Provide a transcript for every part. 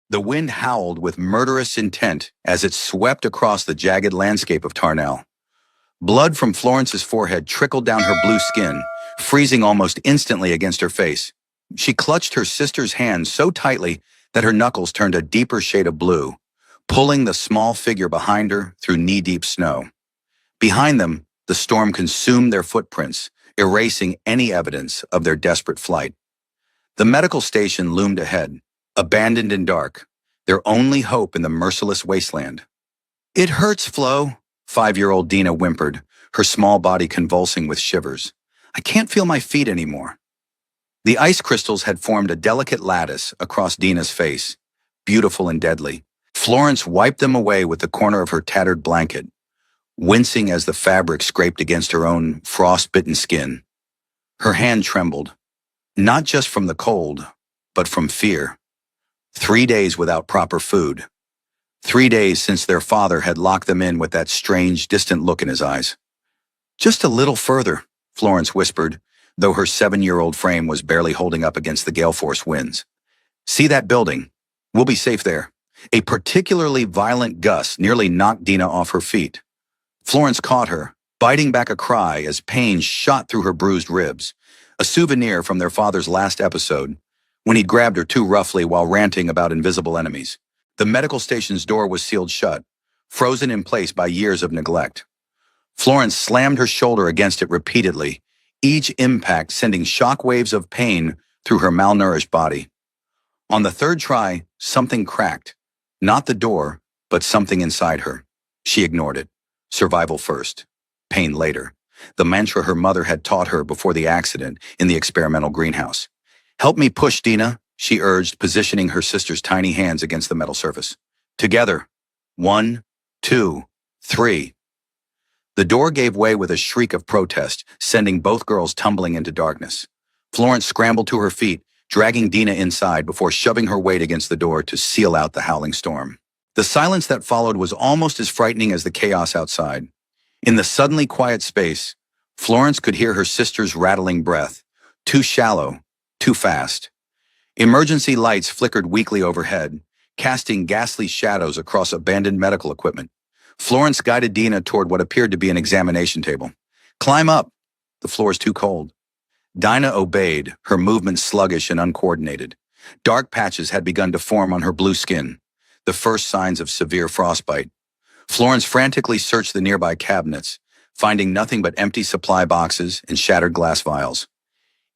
The wind howled with murderous intent as it swept across the jagged landscape of Tarnell. Blood from Florence's forehead trickled down her blue skin, freezing almost instantly against her face. She clutched her sister's hand so tightly that her knuckles turned a deeper shade of blue, pulling the small figure behind her through knee-deep snow. Behind them, the storm consumed their footprints, erasing any evidence of their desperate flight. The medical station loomed ahead, abandoned and dark, their only hope in the merciless wasteland. "It hurts, Flo," 5-year-old Dina whimpered, her small body convulsing with shivers. "I can't feel my feet anymore." The ice crystals had formed a delicate lattice across Dina's face, beautiful and deadly. Florence wiped them away with the corner of her tattered blanket, wincing as the fabric scraped against her own frost-bitten skin. Her hand trembled, not just from the cold, but from fear. 3 days without proper food. 3 days since their father had locked them in with that strange, distant look in his eyes. "Just a little further," Florence whispered, though her 7-year-old frame was barely holding up against the gale-force winds. "See that building? We'll be safe there." A particularly violent gust nearly knocked Dina off her feet. Florence caught her, biting back a cry as pain shot through her bruised ribs, a souvenir from their father's last episode, when he grabbed her too roughly while ranting about invisible enemies. The medical station's door was sealed shut, frozen in place by years of neglect. Florence slammed her shoulder against it repeatedly, each impact sending shock waves of pain through her malnourished body. On the third try, something cracked. Not the door, but something inside her. She ignored it. Survival first, pain later. The mantra her mother had taught her before the accident in the experimental greenhouse. "Help me push, Dina," she urged, positioning her sister's tiny hands against the metal surface. "Together. 1, 2, 3. The door gave way with a shriek of protest, sending both girls tumbling into darkness. Florence scrambled to her feet, dragging Dina inside before shoving her weight against the door to seal out the howling storm. The silence that followed was almost as frightening as the chaos outside. In the suddenly quiet space, Florence could hear her sister's rattling breath, too shallow, too fast. Emergency lights flickered weakly overhead, casting ghastly shadows across abandoned medical equipment. Florence guided Dina toward what appeared to be an examination table. "Climb up. The floor's too cold." Dina obeyed, her movements sluggish and uncoordinated. Dark patches had begun to form on her blue skin, the first signs of severe frostbite. Florence frantically searched the nearby cabinets, finding nothing but empty supply boxes and shattered glass vials.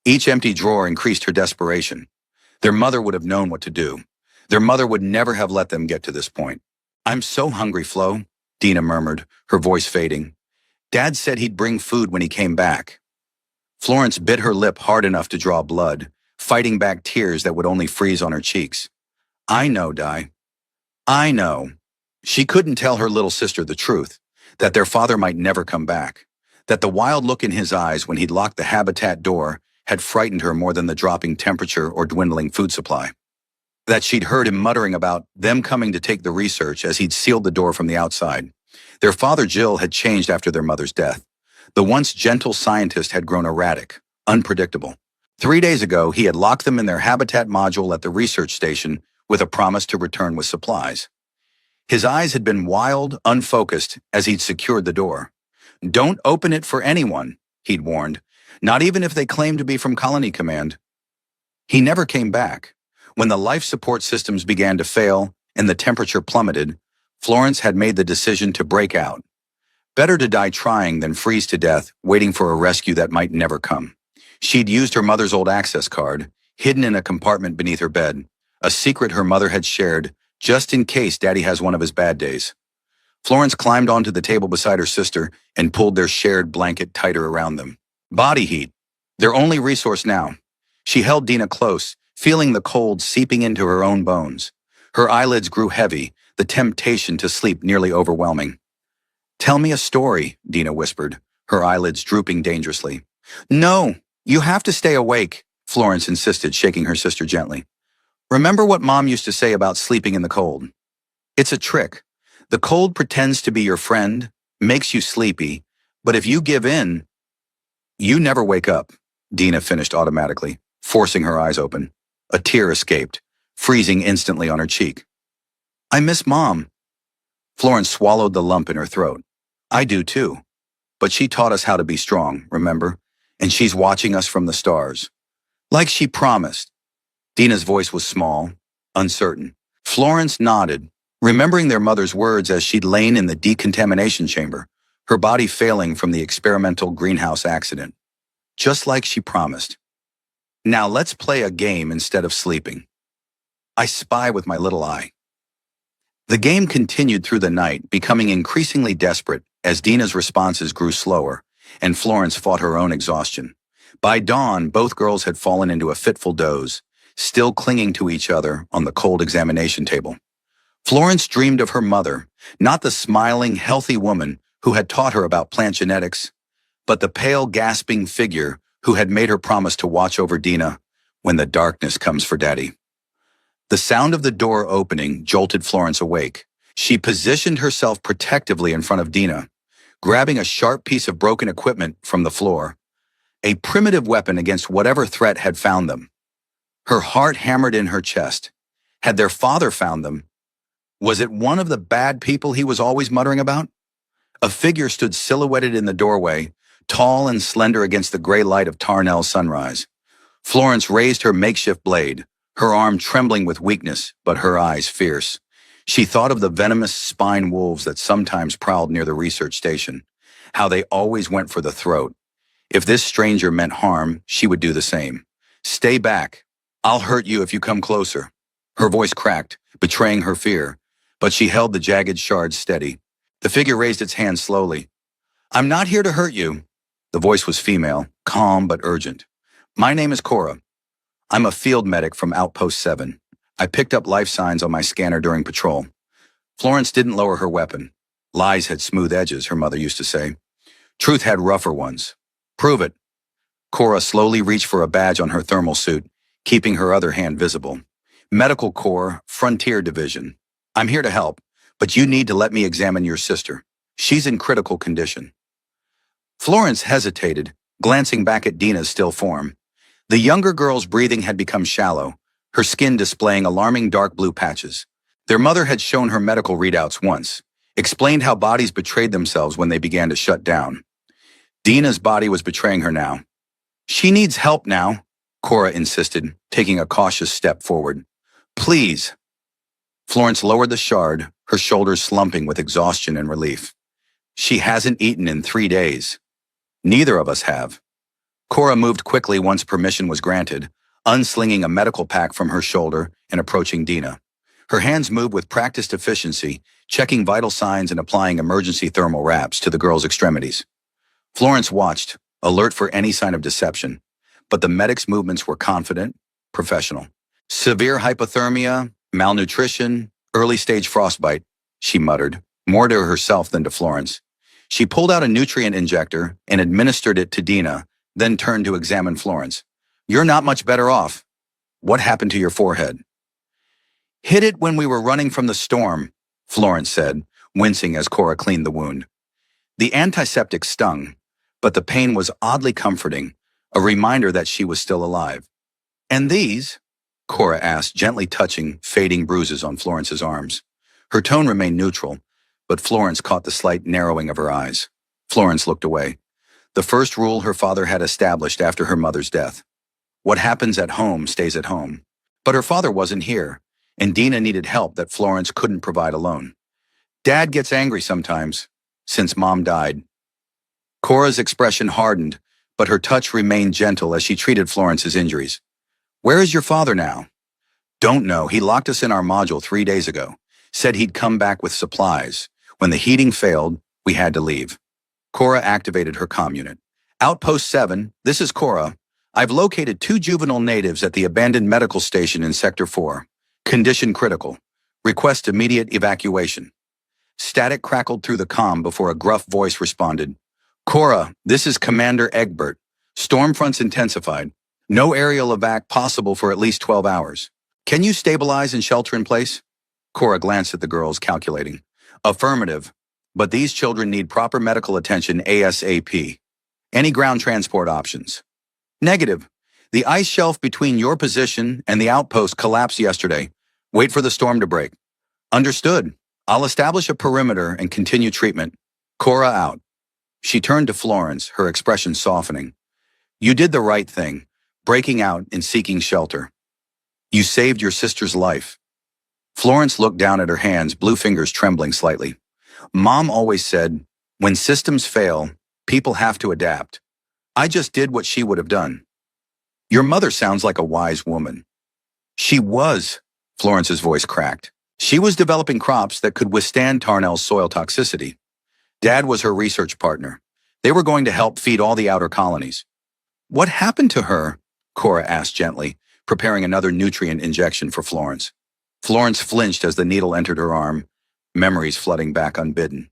Each empty drawer increased her desperation. Their mother would have known what to do. Their mother would never have let them get to this point. "I'm so hungry, Flo," Dina murmured, her voice fading. "Dad said he'd bring food when he came back." Florence bit her lip hard enough to draw blood, fighting back tears that would only freeze on her cheeks. "I know, Di. I know." She couldn't tell her little sister the truth, that their father might never come back, that the wild look in his eyes when he'd locked the habitat door had frightened her more than the dropping temperature or dwindling food supply. That she'd heard him muttering about them coming to take the research as he'd sealed the door from the outside. Their father, Jill, had changed after their mother's death. The once gentle scientist had grown erratic, unpredictable. 3 days ago, he had locked them in their habitat module at the research station with a promise to return with supplies. His eyes had been wild, unfocused, as he'd secured the door. "Don't open it for anyone," he'd warned, "not even if they claim to be from Colony Command." He never came back. When the life support systems began to fail and the temperature plummeted, Florence had made the decision to break out. Better to die trying than freeze to death, waiting for a rescue that might never come. She'd used her mother's old access card, hidden in a compartment beneath her bed, a secret her mother had shared, just in case Daddy has one of his bad days. Florence climbed onto the table beside her sister and pulled their shared blanket tighter around them. Body heat, their only resource now. She held Dina close, feeling the cold seeping into her own bones. Her eyelids grew heavy, the temptation to sleep nearly overwhelming. "Tell me a story," Dina whispered, her eyelids drooping dangerously. "No, you have to stay awake," Florence insisted, shaking her sister gently. "Remember what Mom used to say about sleeping in the cold? It's a trick. The cold pretends to be your friend, makes you sleepy, but if you give in, you never wake up," Dina finished automatically, forcing her eyes open. A tear escaped, freezing instantly on her cheek. I miss Mom. Florence swallowed the lump in her throat. I do too. But she taught us how to be strong, remember? And she's watching us from the stars. Like she promised. Dina's voice was small, uncertain. Florence nodded, remembering their mother's words as she'd lain in the decontamination chamber, her body failing from the experimental greenhouse accident. Just like she promised. Now let's play a game instead of sleeping. I spy with my little eye. The game continued through the night, becoming increasingly desperate as Dina's responses grew slower, and Florence fought her own exhaustion. By dawn, both girls had fallen into a fitful doze, still clinging to each other on the cold examination table. Florence dreamed of her mother, not the smiling, healthy woman who had taught her about plant genetics, but the pale, gasping figure who had made her promise to watch over Dina when the darkness comes for Daddy. The sound of the door opening jolted Florence awake. She positioned herself protectively in front of Dina, grabbing a sharp piece of broken equipment from the floor, a primitive weapon against whatever threat had found them. Her heart hammered in her chest. Had their father found them? Was it one of the bad people he was always muttering about? A figure stood silhouetted in the doorway, tall and slender against the gray light of Tarnell's sunrise. Florence raised her makeshift blade, her arm trembling with weakness, but her eyes fierce. She thought of the venomous spine wolves that sometimes prowled near the research station, how they always went for the throat. If this stranger meant harm, she would do the same. Stay back. I'll hurt you if you come closer. Her voice cracked, betraying her fear, but she held the jagged shards steady. The figure raised its hand slowly. I'm not here to hurt you. The voice was female, calm but urgent. My name is Cora. I'm a field medic from Outpost 7. I picked up life signs on my scanner during patrol. Florence didn't lower her weapon. Lies had smooth edges, her mother used to say. Truth had rougher ones. Prove it. Cora slowly reached for a badge on her thermal suit, keeping her other hand visible. Medical Corps, Frontier Division. I'm here to help, but you need to let me examine your sister. She's in critical condition. Florence hesitated, glancing back at Dina's still form. The younger girl's breathing had become shallow, her skin displaying alarming dark blue patches. Their mother had shown her medical readouts once, explained how bodies betrayed themselves when they began to shut down. Dina's body was betraying her now. She needs help now, Cora insisted, taking a cautious step forward. Please. Florence lowered the shard, her shoulders slumping with exhaustion and relief. She hasn't eaten in 3 days. Neither of us have. Cora moved quickly once permission was granted, unslinging a medical pack from her shoulder and approaching Dina. Her hands moved with practiced efficiency, checking vital signs and applying emergency thermal wraps to the girl's extremities. Florence watched, alert for any sign of deception, but the medic's movements were confident, professional. Severe hypothermia, malnutrition, early-stage frostbite, she muttered, more to herself than to Florence. She pulled out a nutrient injector and administered it to Dina, then turned to examine Florence. You're not much better off. What happened to your forehead? Hit it when we were running from the storm, Florence said, wincing as Cora cleaned the wound. The antiseptic stung, but the pain was oddly comforting, a reminder that she was still alive. And these? Cora asked, gently touching fading bruises on Florence's arms. Her tone remained neutral, but Florence caught the slight narrowing of her eyes. Florence looked away. The first rule her father had established after her mother's death. What happens at home stays at home. But her father wasn't here, and Dina needed help that Florence couldn't provide alone. Dad gets angry sometimes, since Mom died. Cora's expression hardened, but her touch remained gentle as she treated Florence's injuries. Where is your father now? Don't know. He locked us in our module 3 days ago. Said he'd come back with supplies. When the heating failed, we had to leave. Cora activated her comm unit. Outpost 7, this is Cora. I've located 2 juvenile natives at the abandoned medical station in Sector 4. Condition critical. Request immediate evacuation. Static crackled through the comm before a gruff voice responded. Cora, this is Commander Egbert. Storm fronts intensified. No aerial evac possible for at least 12 hours. Can you stabilize and shelter in place? Cora glanced at the girls, calculating. Affirmative. But these children need proper medical attention ASAP. Any ground transport options? Negative. The ice shelf between your position and the outpost collapsed yesterday. Wait for the storm to break. Understood. I'll establish a perimeter and continue treatment. Cora out. She turned to Florence, her expression softening. You did the right thing, breaking out and seeking shelter. You saved your sister's life. Florence looked down at her hands, blue fingers trembling slightly. Mom always said, when systems fail, people have to adapt. I just did what she would have done. Your mother sounds like a wise woman. She was, Florence's voice cracked. She was developing crops that could withstand Tarnell's soil toxicity. Dad was her research partner. They were going to help feed all the outer colonies. What happened to her? Cora asked gently, preparing another nutrient injection for Florence. Florence flinched as the needle entered her arm, memories flooding back unbidden.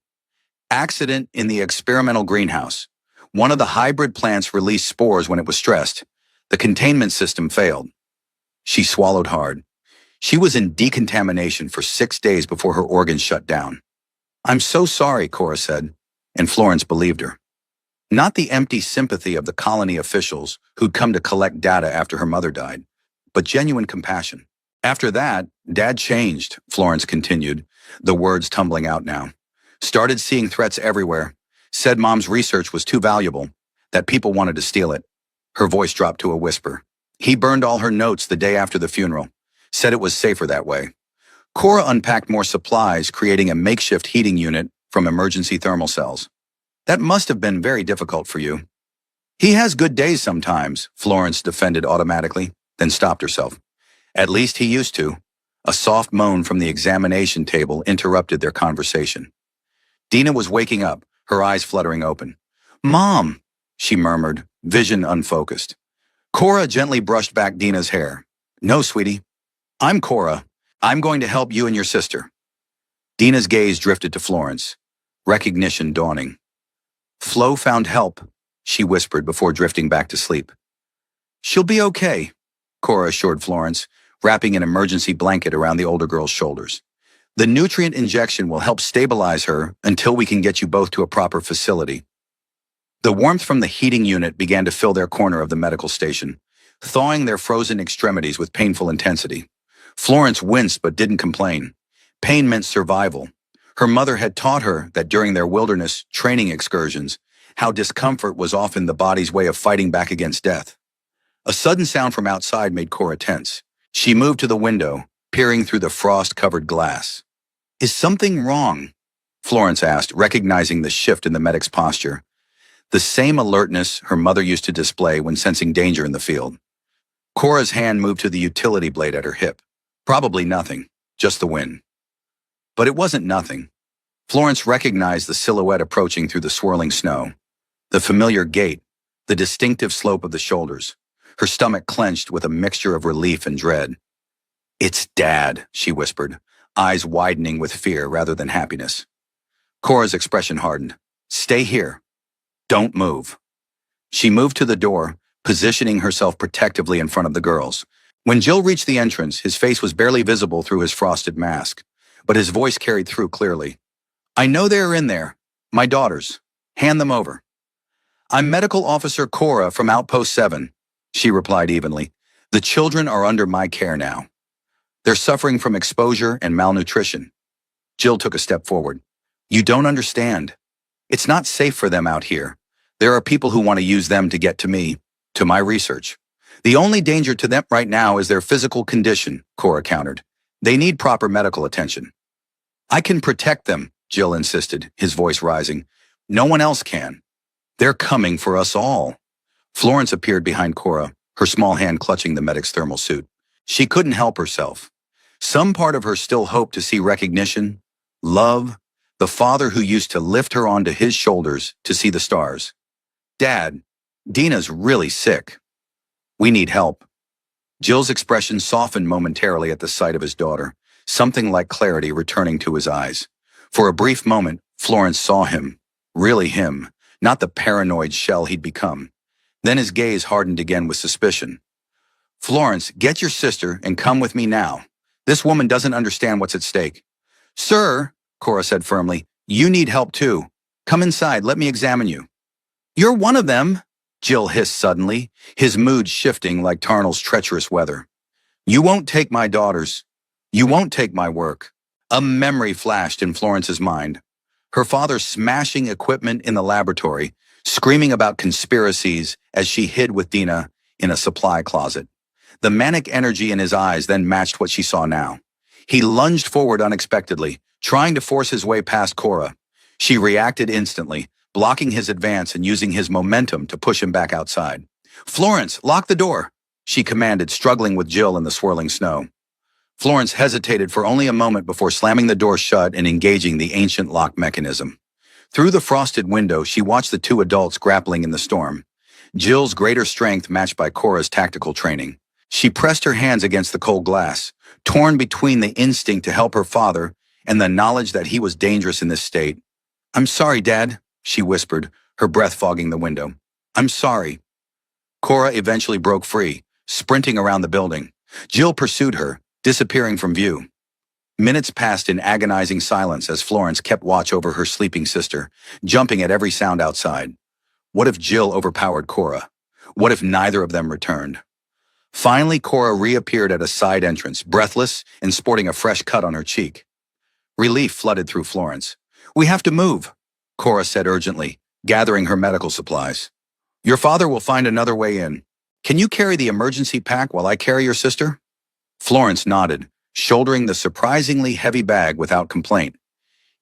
Accident in the experimental greenhouse. One of the hybrid plants released spores when it was stressed. The containment system failed. She swallowed hard. She was in decontamination for 6 days before her organs shut down. I'm so sorry, Cora said, and Florence believed her. Not the empty sympathy of the colony officials who'd come to collect data after her mother died, but genuine compassion. After that, Dad changed, Florence continued, the words tumbling out now. Started seeing threats everywhere. Said Mom's research was too valuable, that people wanted to steal it. Her voice dropped to a whisper. He burned all her notes the day after the funeral. Said it was safer that way. Cora unpacked more supplies, creating a makeshift heating unit from emergency thermal cells. That must have been very difficult for you. He has good days sometimes, Florence defended automatically, then stopped herself. At least he used to. A soft moan from the examination table interrupted their conversation. Dina was waking up, her eyes fluttering open. Mom, she murmured, vision unfocused. Cora gently brushed back Dina's hair. No, sweetie. I'm Cora. I'm going to help you and your sister. Dina's gaze drifted to Florence, recognition dawning. Flo found help, she whispered before drifting back to sleep. She'll be okay, Cora assured Florence, wrapping an emergency blanket around the older girl's shoulders. The nutrient injection will help stabilize her until we can get you both to a proper facility. The warmth from the heating unit began to fill their corner of the medical station, thawing their frozen extremities with painful intensity. Florence winced but didn't complain. Pain meant survival. Her mother had taught her that during their wilderness training excursions, how discomfort was often the body's way of fighting back against death. A sudden sound from outside made Cora tense. She moved to the window, peering through the frost-covered glass. Is something wrong? Florence asked, recognizing the shift in the medic's posture. The same alertness her mother used to display when sensing danger in the field. Cora's hand moved to the utility blade at her hip. Probably nothing, just the wind. But it wasn't nothing. Florence recognized the silhouette approaching through the swirling snow. The familiar gait, the distinctive slope of the shoulders. Her stomach clenched with a mixture of relief and dread. It's Dad, she whispered, eyes widening with fear rather than happiness. Cora's expression hardened. Stay here. Don't move. She moved to the door, positioning herself protectively in front of the girls. When Jill reached the entrance, his face was barely visible through his frosted mask, but his voice carried through clearly. I know they are in there. My daughters. Hand them over. I'm Medical Officer Cora from Outpost 7, she replied evenly. The children are under my care now. They're suffering from exposure and malnutrition. Jill took a step forward. You don't understand. It's not safe for them out here. There are people who want to use them to get to me, to my research. The only danger to them right now is their physical condition, Cora countered. They need proper medical attention. I can protect them, Jill insisted, his voice rising. No one else can. They're coming for us all. Florence appeared behind Cora, her small hand clutching the medic's thermal suit. She couldn't help herself. Some part of her still hoped to see recognition, love, the father who used to lift her onto his shoulders to see the stars. Dad, Dina's really sick. We need help. Jill's expression softened momentarily at the sight of his daughter, something like clarity returning to his eyes. For a brief moment, Florence saw him, really him, not the paranoid shell he'd become. Then his gaze hardened again with suspicion. Florence, get your sister and come with me now. This woman doesn't understand what's at stake. Sir, Cora said firmly, you need help too. Come inside, let me examine you. You're one of them, Jill hissed suddenly, his mood shifting like Tarnal's treacherous weather. You won't take my daughters. You won't take my work. A memory flashed in Florence's mind. Her father smashing equipment in the laboratory, screaming about conspiracies as she hid with Dina in a supply closet. The manic energy in his eyes then matched what she saw now. He lunged forward unexpectedly, trying to force his way past Cora. She reacted instantly, blocking his advance and using his momentum to push him back outside. Florence, lock the door, she commanded, struggling with Jill in the swirling snow. Florence hesitated for only a moment before slamming the door shut and engaging the ancient lock mechanism. Through the frosted window, she watched the two adults grappling in the storm. Jill's greater strength matched by Cora's tactical training. She pressed her hands against the cold glass, torn between the instinct to help her father and the knowledge that he was dangerous in this state. I'm sorry, Dad, she whispered, her breath fogging the window. I'm sorry. Cora eventually broke free, sprinting around the building. Jill pursued her, disappearing from view. Minutes passed in agonizing silence as Florence kept watch over her sleeping sister, jumping at every sound outside. What if Jill overpowered Cora? What if neither of them returned? Finally, Cora reappeared at a side entrance, breathless and sporting a fresh cut on her cheek. Relief flooded through Florence. We have to move, Cora said urgently, gathering her medical supplies. Your father will find another way in. Can you carry the emergency pack while I carry your sister? Florence nodded, shouldering the surprisingly heavy bag without complaint.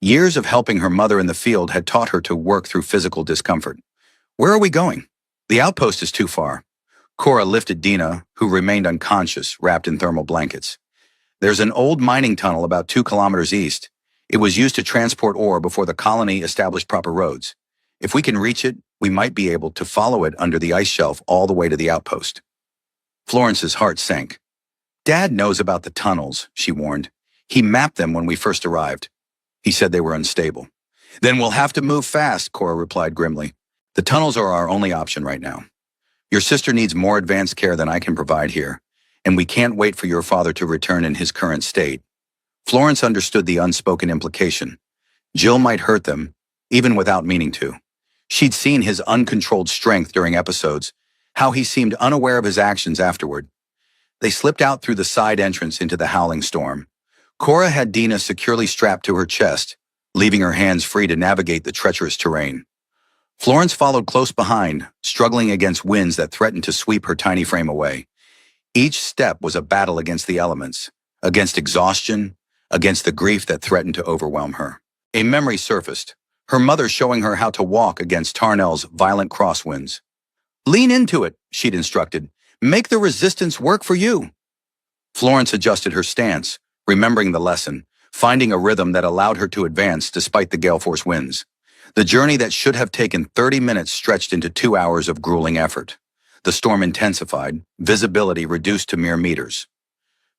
Years of helping her mother in the field had taught her to work through physical discomfort. Where are we going? The outpost is too far. Cora lifted Dina, who remained unconscious, wrapped in thermal blankets. There's an old mining tunnel about 2 kilometers east. It was used to transport ore before the colony established proper roads. If we can reach it, we might be able to follow it under the ice shelf all the way to the outpost. Florence's heart sank. Dad knows about the tunnels, she warned. He mapped them when we first arrived. He said they were unstable. Then we'll have to move fast, Cora replied grimly. The tunnels are our only option right now. Your sister needs more advanced care than I can provide here, and we can't wait for your father to return in his current state. Florence understood the unspoken implication. Jill might hurt them, even without meaning to. She'd seen his uncontrolled strength during episodes, how he seemed unaware of his actions afterward. They slipped out through the side entrance into the howling storm. Cora had Dina securely strapped to her chest, leaving her hands free to navigate the treacherous terrain. Florence followed close behind, struggling against winds that threatened to sweep her tiny frame away. Each step was a battle against the elements, against exhaustion, against the grief that threatened to overwhelm her. A memory surfaced, her mother showing her how to walk against Tarnal's violent crosswinds. Lean into it, she'd instructed. Make the resistance work for you. Florence adjusted her stance, remembering the lesson, finding a rhythm that allowed her to advance despite the gale force winds. The journey that should have taken 30 minutes stretched into 2 hours of grueling effort. The storm intensified, visibility reduced to mere meters.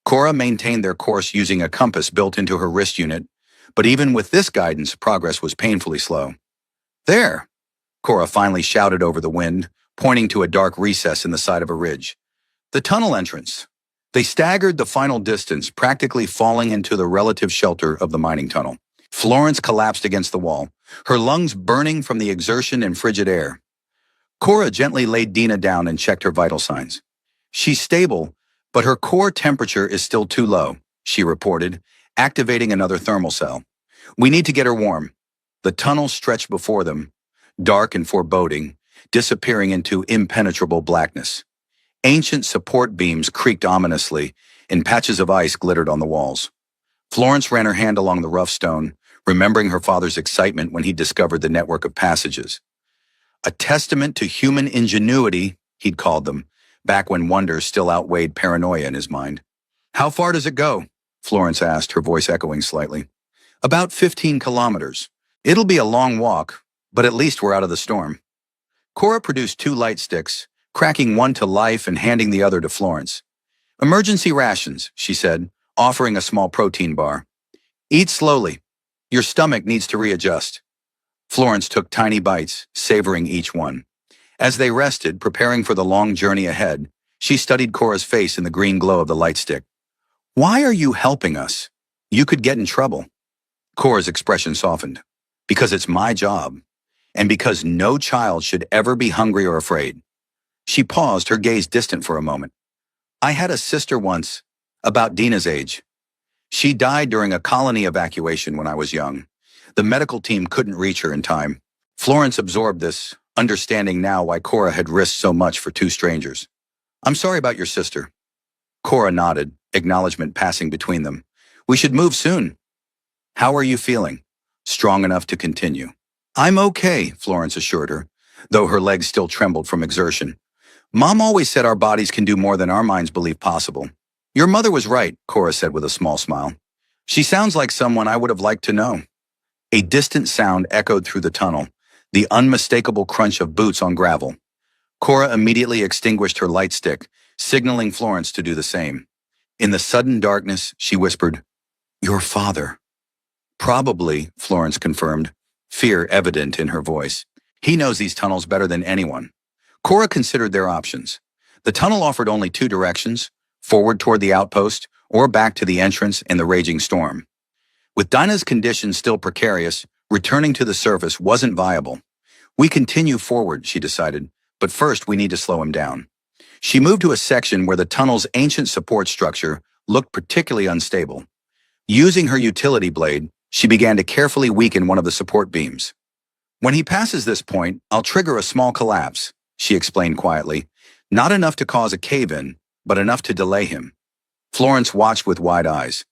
Cora maintained their course using a compass built into her wrist unit, but even with this guidance, progress was painfully slow. There, Cora finally shouted over the wind, pointing to a dark recess in the side of a ridge. The tunnel entrance. They staggered the final distance, practically falling into the relative shelter of the mining tunnel. Florence collapsed against the wall, her lungs burning from the exertion and frigid air. Cora gently laid Dina down and checked her vital signs. She's stable, but her core temperature is still too low, she reported, activating another thermal cell. We need to get her warm. The tunnel stretched before them, dark and foreboding, disappearing into impenetrable blackness. Ancient support beams creaked ominously, and patches of ice glittered on the walls. Florence ran her hand along the rough stone, remembering her father's excitement when he discovered the network of passages. A testament to human ingenuity, he'd called them, back when wonder still outweighed paranoia in his mind. How far does it go? Florence asked, her voice echoing slightly. About 15 kilometers. It'll be a long walk, but at least we're out of the storm. Cora produced 2 light sticks, cracking one to life and handing the other to Florence. Emergency rations, she said, offering a small protein bar. Eat slowly. Your stomach needs to readjust. Florence took tiny bites, savoring each one. As they rested, preparing for the long journey ahead, she studied Cora's face in the green glow of the light stick. Why are you helping us? You could get in trouble. Cora's expression softened. Because it's my job. And because no child should ever be hungry or afraid. She paused, her gaze distant for a moment. I had a sister once, about Dina's age. She died during a colony evacuation when I was young. The medical team couldn't reach her in time. Florence absorbed this, understanding now why Cora had risked so much for two strangers. I'm sorry about your sister. Cora nodded, acknowledgement passing between them. We should move soon. How are you feeling? Strong enough to continue. I'm okay, Florence assured her, though her legs still trembled from exertion. Mom always said our bodies can do more than our minds believe possible. Your mother was right, Cora said with a small smile. She sounds like someone I would have liked to know. A distant sound echoed through the tunnel, the unmistakable crunch of boots on gravel. Cora immediately extinguished her light stick, signaling Florence to do the same. In the sudden darkness, she whispered, Your father. Probably, Florence confirmed, fear evident in her voice. He knows these tunnels better than anyone. Cora considered their options. The tunnel offered only two directions, forward toward the outpost or back to the entrance in the raging storm. With Dinah's condition still precarious, returning to the surface wasn't viable. We continue forward, she decided, but first we need to slow him down. She moved to a section where the tunnel's ancient support structure looked particularly unstable. Using her utility blade, she began to carefully weaken one of the support beams. When he passes this point, I'll trigger a small collapse, she explained quietly. Not enough to cause a cave-in, but enough to delay him. Florence watched with wide eyes.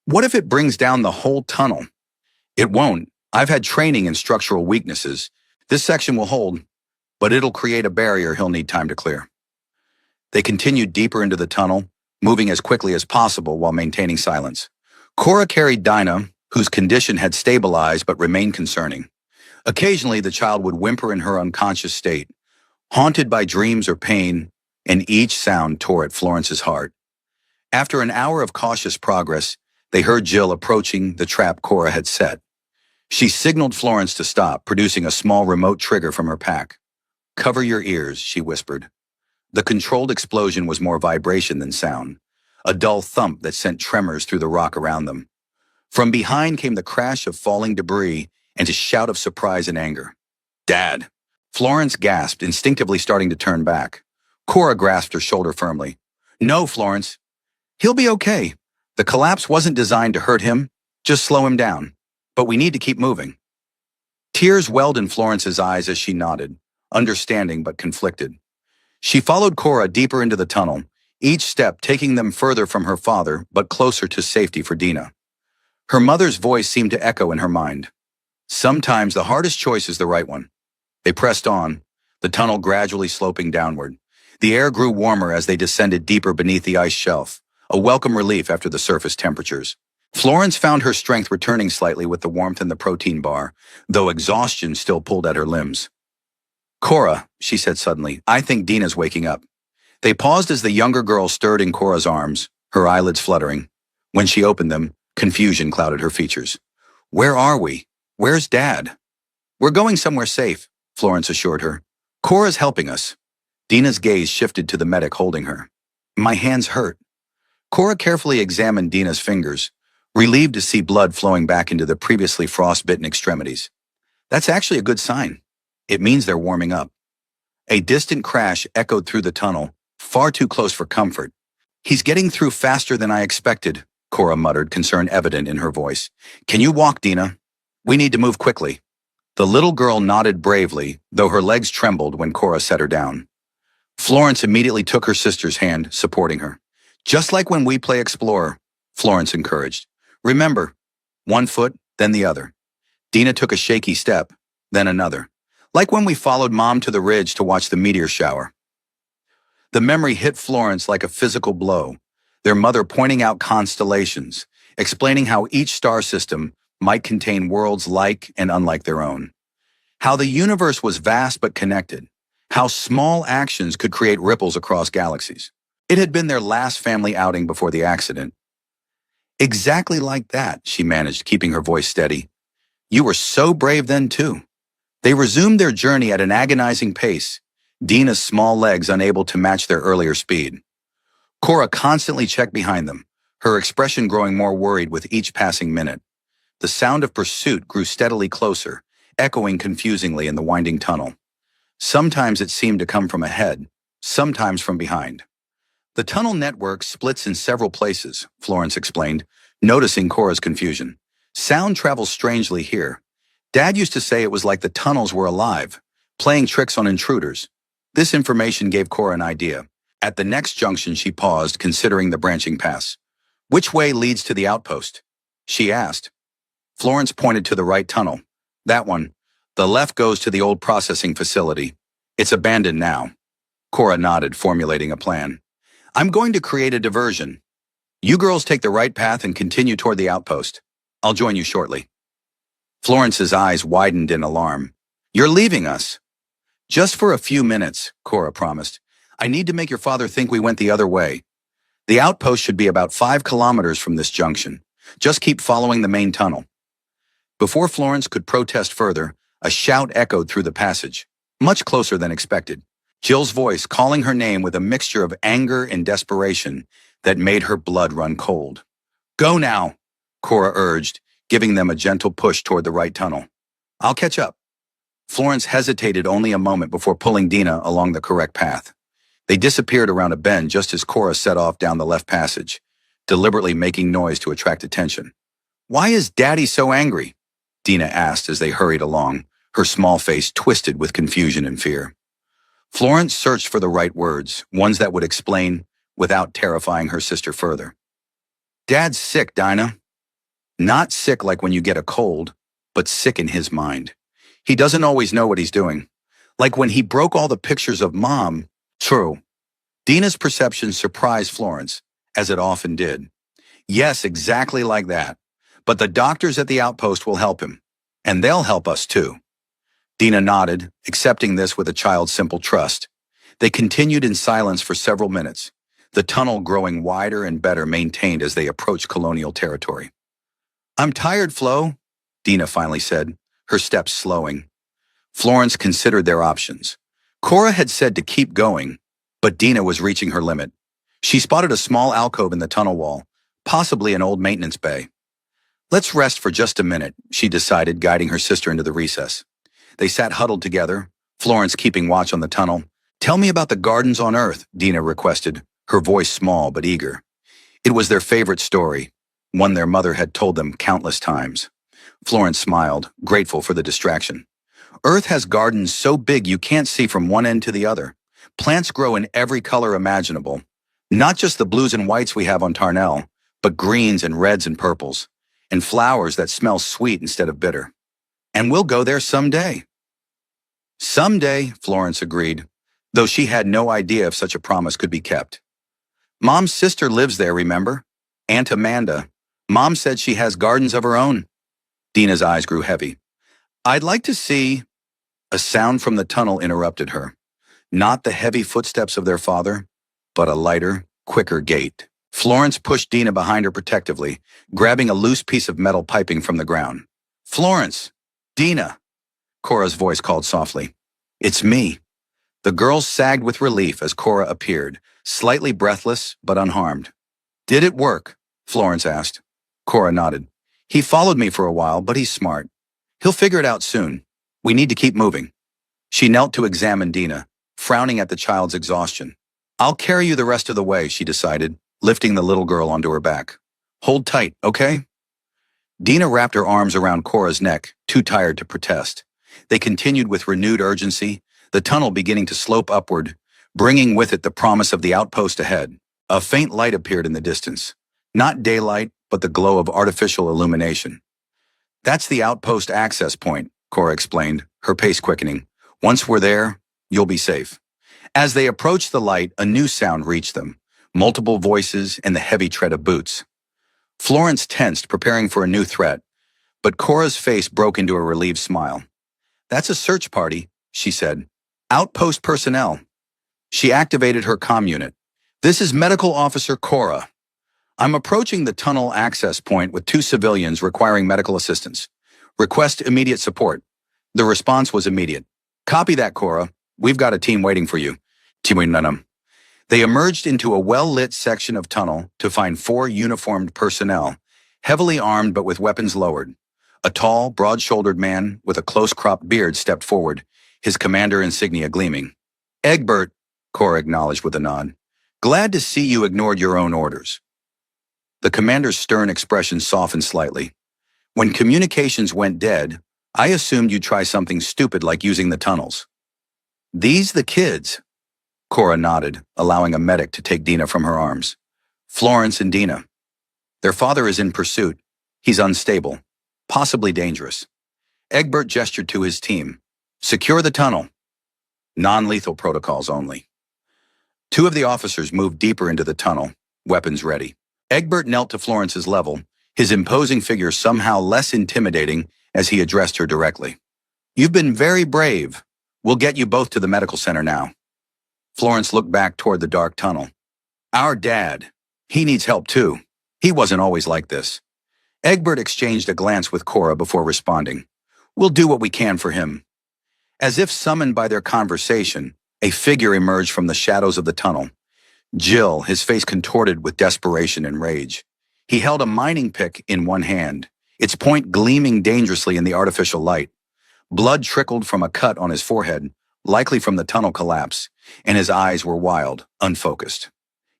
What if it brings down the whole tunnel? It won't. I've had training in structural weaknesses. This section will hold, but it'll create a barrier he'll need time to clear. They continued deeper into the tunnel, moving as quickly as possible while maintaining silence. Cora carried Dinah, whose condition had stabilized but remained concerning. Occasionally, the child would whimper in her unconscious state, haunted by dreams or pain, and each sound tore at Florence's heart. After an hour of cautious progress, they heard Jill approaching the trap Cora had set. She signaled Florence to stop, producing a small remote trigger from her pack. Cover your ears, she whispered. The controlled explosion was more vibration than sound, a dull thump that sent tremors through the rock around them. From behind came the crash of falling debris and a shout of surprise and anger. Dad! Florence gasped, instinctively starting to turn back. Cora grasped her shoulder firmly. No, Florence. He'll be okay. The collapse wasn't designed to hurt him, just slow him down. But we need to keep moving. Tears welled in Florence's eyes as she nodded, understanding but conflicted. She followed Cora deeper into the tunnel, each step taking them further from her father but closer to safety for Dina. Her mother's voice seemed to echo in her mind. Sometimes the hardest choice is the right one. They pressed on, the tunnel gradually sloping downward. The air grew warmer as they descended deeper beneath the ice shelf, a welcome relief after the surface temperatures. Florence found her strength returning slightly with the warmth in the protein bar, though exhaustion still pulled at her limbs. Cora, she said suddenly, I think Dina's waking up. They paused as the younger girl stirred in Cora's arms, her eyelids fluttering. When she opened them, confusion clouded her features. Where are we? Where's Dad? We're going somewhere safe, Florence assured her. Cora's helping us. Dina's gaze shifted to the medic holding her. My hands hurt. Cora carefully examined Dina's fingers, relieved to see blood flowing back into the previously frostbitten extremities. That's actually a good sign. It means they're warming up. A distant crash echoed through the tunnel, far too close for comfort. He's getting through faster than I expected, Cora muttered, concern evident in her voice. Can you walk, Dina? We need to move quickly. The little girl nodded bravely, though her legs trembled when Cora set her down. Florence immediately took her sister's hand, supporting her. Just like when we play Explorer, Florence encouraged. Remember, one foot, then the other. Dina took a shaky step, then another. Like when we followed Mom to the ridge to watch the meteor shower. The memory hit Florence like a physical blow, their mother pointing out constellations, explaining how each star system might contain worlds like and unlike their own. How the universe was vast but connected. How small actions could create ripples across galaxies. It had been their last family outing before the accident. Exactly like that, she managed, keeping her voice steady. You were so brave then, too. They resumed their journey at an agonizing pace, Dina's small legs unable to match their earlier speed. Cora constantly checked behind them, her expression growing more worried with each passing minute. The sound of pursuit grew steadily closer, echoing confusingly in the winding tunnel. Sometimes it seemed to come from ahead, sometimes from behind. The tunnel network splits in several places, Florence explained, noticing Cora's confusion. Sound travels strangely here. Dad used to say it was like the tunnels were alive, playing tricks on intruders. This information gave Cora an idea. At the next junction, she paused, considering the branching paths. Which way leads to the outpost? She asked. Florence pointed to the right tunnel. That one. The left goes to the old processing facility. It's abandoned now. Cora nodded, formulating a plan. I'm going to create a diversion. You girls take the right path and continue toward the outpost. I'll join you shortly. Florence's eyes widened in alarm. You're leaving us. Just for a few minutes, Cora promised. I need to make your father think we went the other way. The outpost should be about 5 kilometers from this junction. Just keep following the main tunnel. Before Florence could protest further, a shout echoed through the passage, much closer than expected. Jill's voice calling her name with a mixture of anger and desperation that made her blood run cold. Go now, Cora urged, giving them a gentle push toward the right tunnel. I'll catch up. Florence hesitated only a moment before pulling Dina along the correct path. They disappeared around a bend just as Cora set off down the left passage, deliberately making noise to attract attention. Why is Daddy so angry? Dina asked as they hurried along, her small face twisted with confusion and fear. Florence searched for the right words, ones that would explain without terrifying her sister further. Dad's sick, Dinah. Not sick like when you get a cold, but sick in his mind. He doesn't always know what he's doing. Like when he broke all the pictures of Mom. True. Dina's perception surprised Florence, as it often did. Yes, exactly like that. But the doctors at the outpost will help him. And they'll help us too. Dina nodded, accepting this with a child's simple trust. They continued in silence for several minutes, the tunnel growing wider and better maintained as they approached colonial territory. I'm tired, Flo, Dina finally said, her steps slowing. Florence considered their options. Cora had said to keep going, but Dina was reaching her limit. She spotted a small alcove in the tunnel wall, possibly an old maintenance bay. Let's rest for just a minute, she decided, guiding her sister into the recess. They sat huddled together, Florence keeping watch on the tunnel. Tell me about the gardens on Earth, Dina requested, her voice small but eager. It was their favorite story, one their mother had told them countless times. Florence smiled, grateful for the distraction. Earth has gardens so big you can't see from one end to the other. Plants grow in every color imaginable. Not just the blues and whites we have on Tarnell, but greens and reds and purples, and flowers that smell sweet instead of bitter. And we'll go there someday. Someday, Florence agreed, though she had no idea if such a promise could be kept. Mom's sister lives there, remember? Aunt Amanda. Mom said she has gardens of her own. Dina's eyes grew heavy. I'd like to see... A sound from the tunnel interrupted her. Not the heavy footsteps of their father, but a lighter, quicker gait. Florence pushed Dina behind her protectively, grabbing a loose piece of metal piping from the ground. Florence! Dina! Cora's voice called softly. It's me. The girls sagged with relief as Cora appeared, slightly breathless but unharmed. Did it work? Florence asked. Cora nodded. He followed me for a while, but he's smart. He'll figure it out soon. We need to keep moving. She knelt to examine Dina, frowning at the child's exhaustion. I'll carry you the rest of the way, she decided, lifting the little girl onto her back. Hold tight, okay? Dina wrapped her arms around Cora's neck, too tired to protest. They continued with renewed urgency, the tunnel beginning to slope upward, bringing with it the promise of the outpost ahead. A faint light appeared in the distance. Not daylight, but the glow of artificial illumination. That's the outpost access point, Cora explained, her pace quickening. Once we're there, you'll be safe. As they approached the light, a new sound reached them, multiple voices and the heavy tread of boots. Florence tensed, preparing for a new threat, but Cora's face broke into a relieved smile. That's a search party, she said. Outpost personnel. She activated her comm unit. This is Medical Officer Cora. I'm approaching the tunnel access point with 2 civilians requiring medical assistance. Request immediate support. The response was immediate. Copy that, Cora. We've got a team waiting for you. They emerged into a well-lit section of tunnel to find 4 uniformed personnel, heavily armed but with weapons lowered. A tall, broad-shouldered man with a close-cropped beard stepped forward, his commander insignia gleaming. Egbert, Cora acknowledged with a nod. Glad to see you ignored your own orders. The commander's stern expression softened slightly. When communications went dead, I assumed you'd try something stupid like using the tunnels. These the kids? Cora nodded, allowing a medic to take Dina from her arms. Florence and Dina. Their father is in pursuit. He's unstable, possibly dangerous. Egbert gestured to his team. Secure the tunnel. Non-lethal protocols only. Two of the officers moved deeper into the tunnel, weapons ready. Egbert knelt to Florence's level, his imposing figure somehow less intimidating as he addressed her directly. You've been very brave. We'll get you both to the medical center now. Florence looked back toward the dark tunnel. Our dad. He needs help too. He wasn't always like this. Egbert exchanged a glance with Cora before responding. We'll do what we can for him. As if summoned by their conversation, a figure emerged from the shadows of the tunnel. Jill, his face contorted with desperation and rage. He held a mining pick in one hand, its point gleaming dangerously in the artificial light. Blood trickled from a cut on his forehead, likely from the tunnel collapse, and his eyes were wild, unfocused.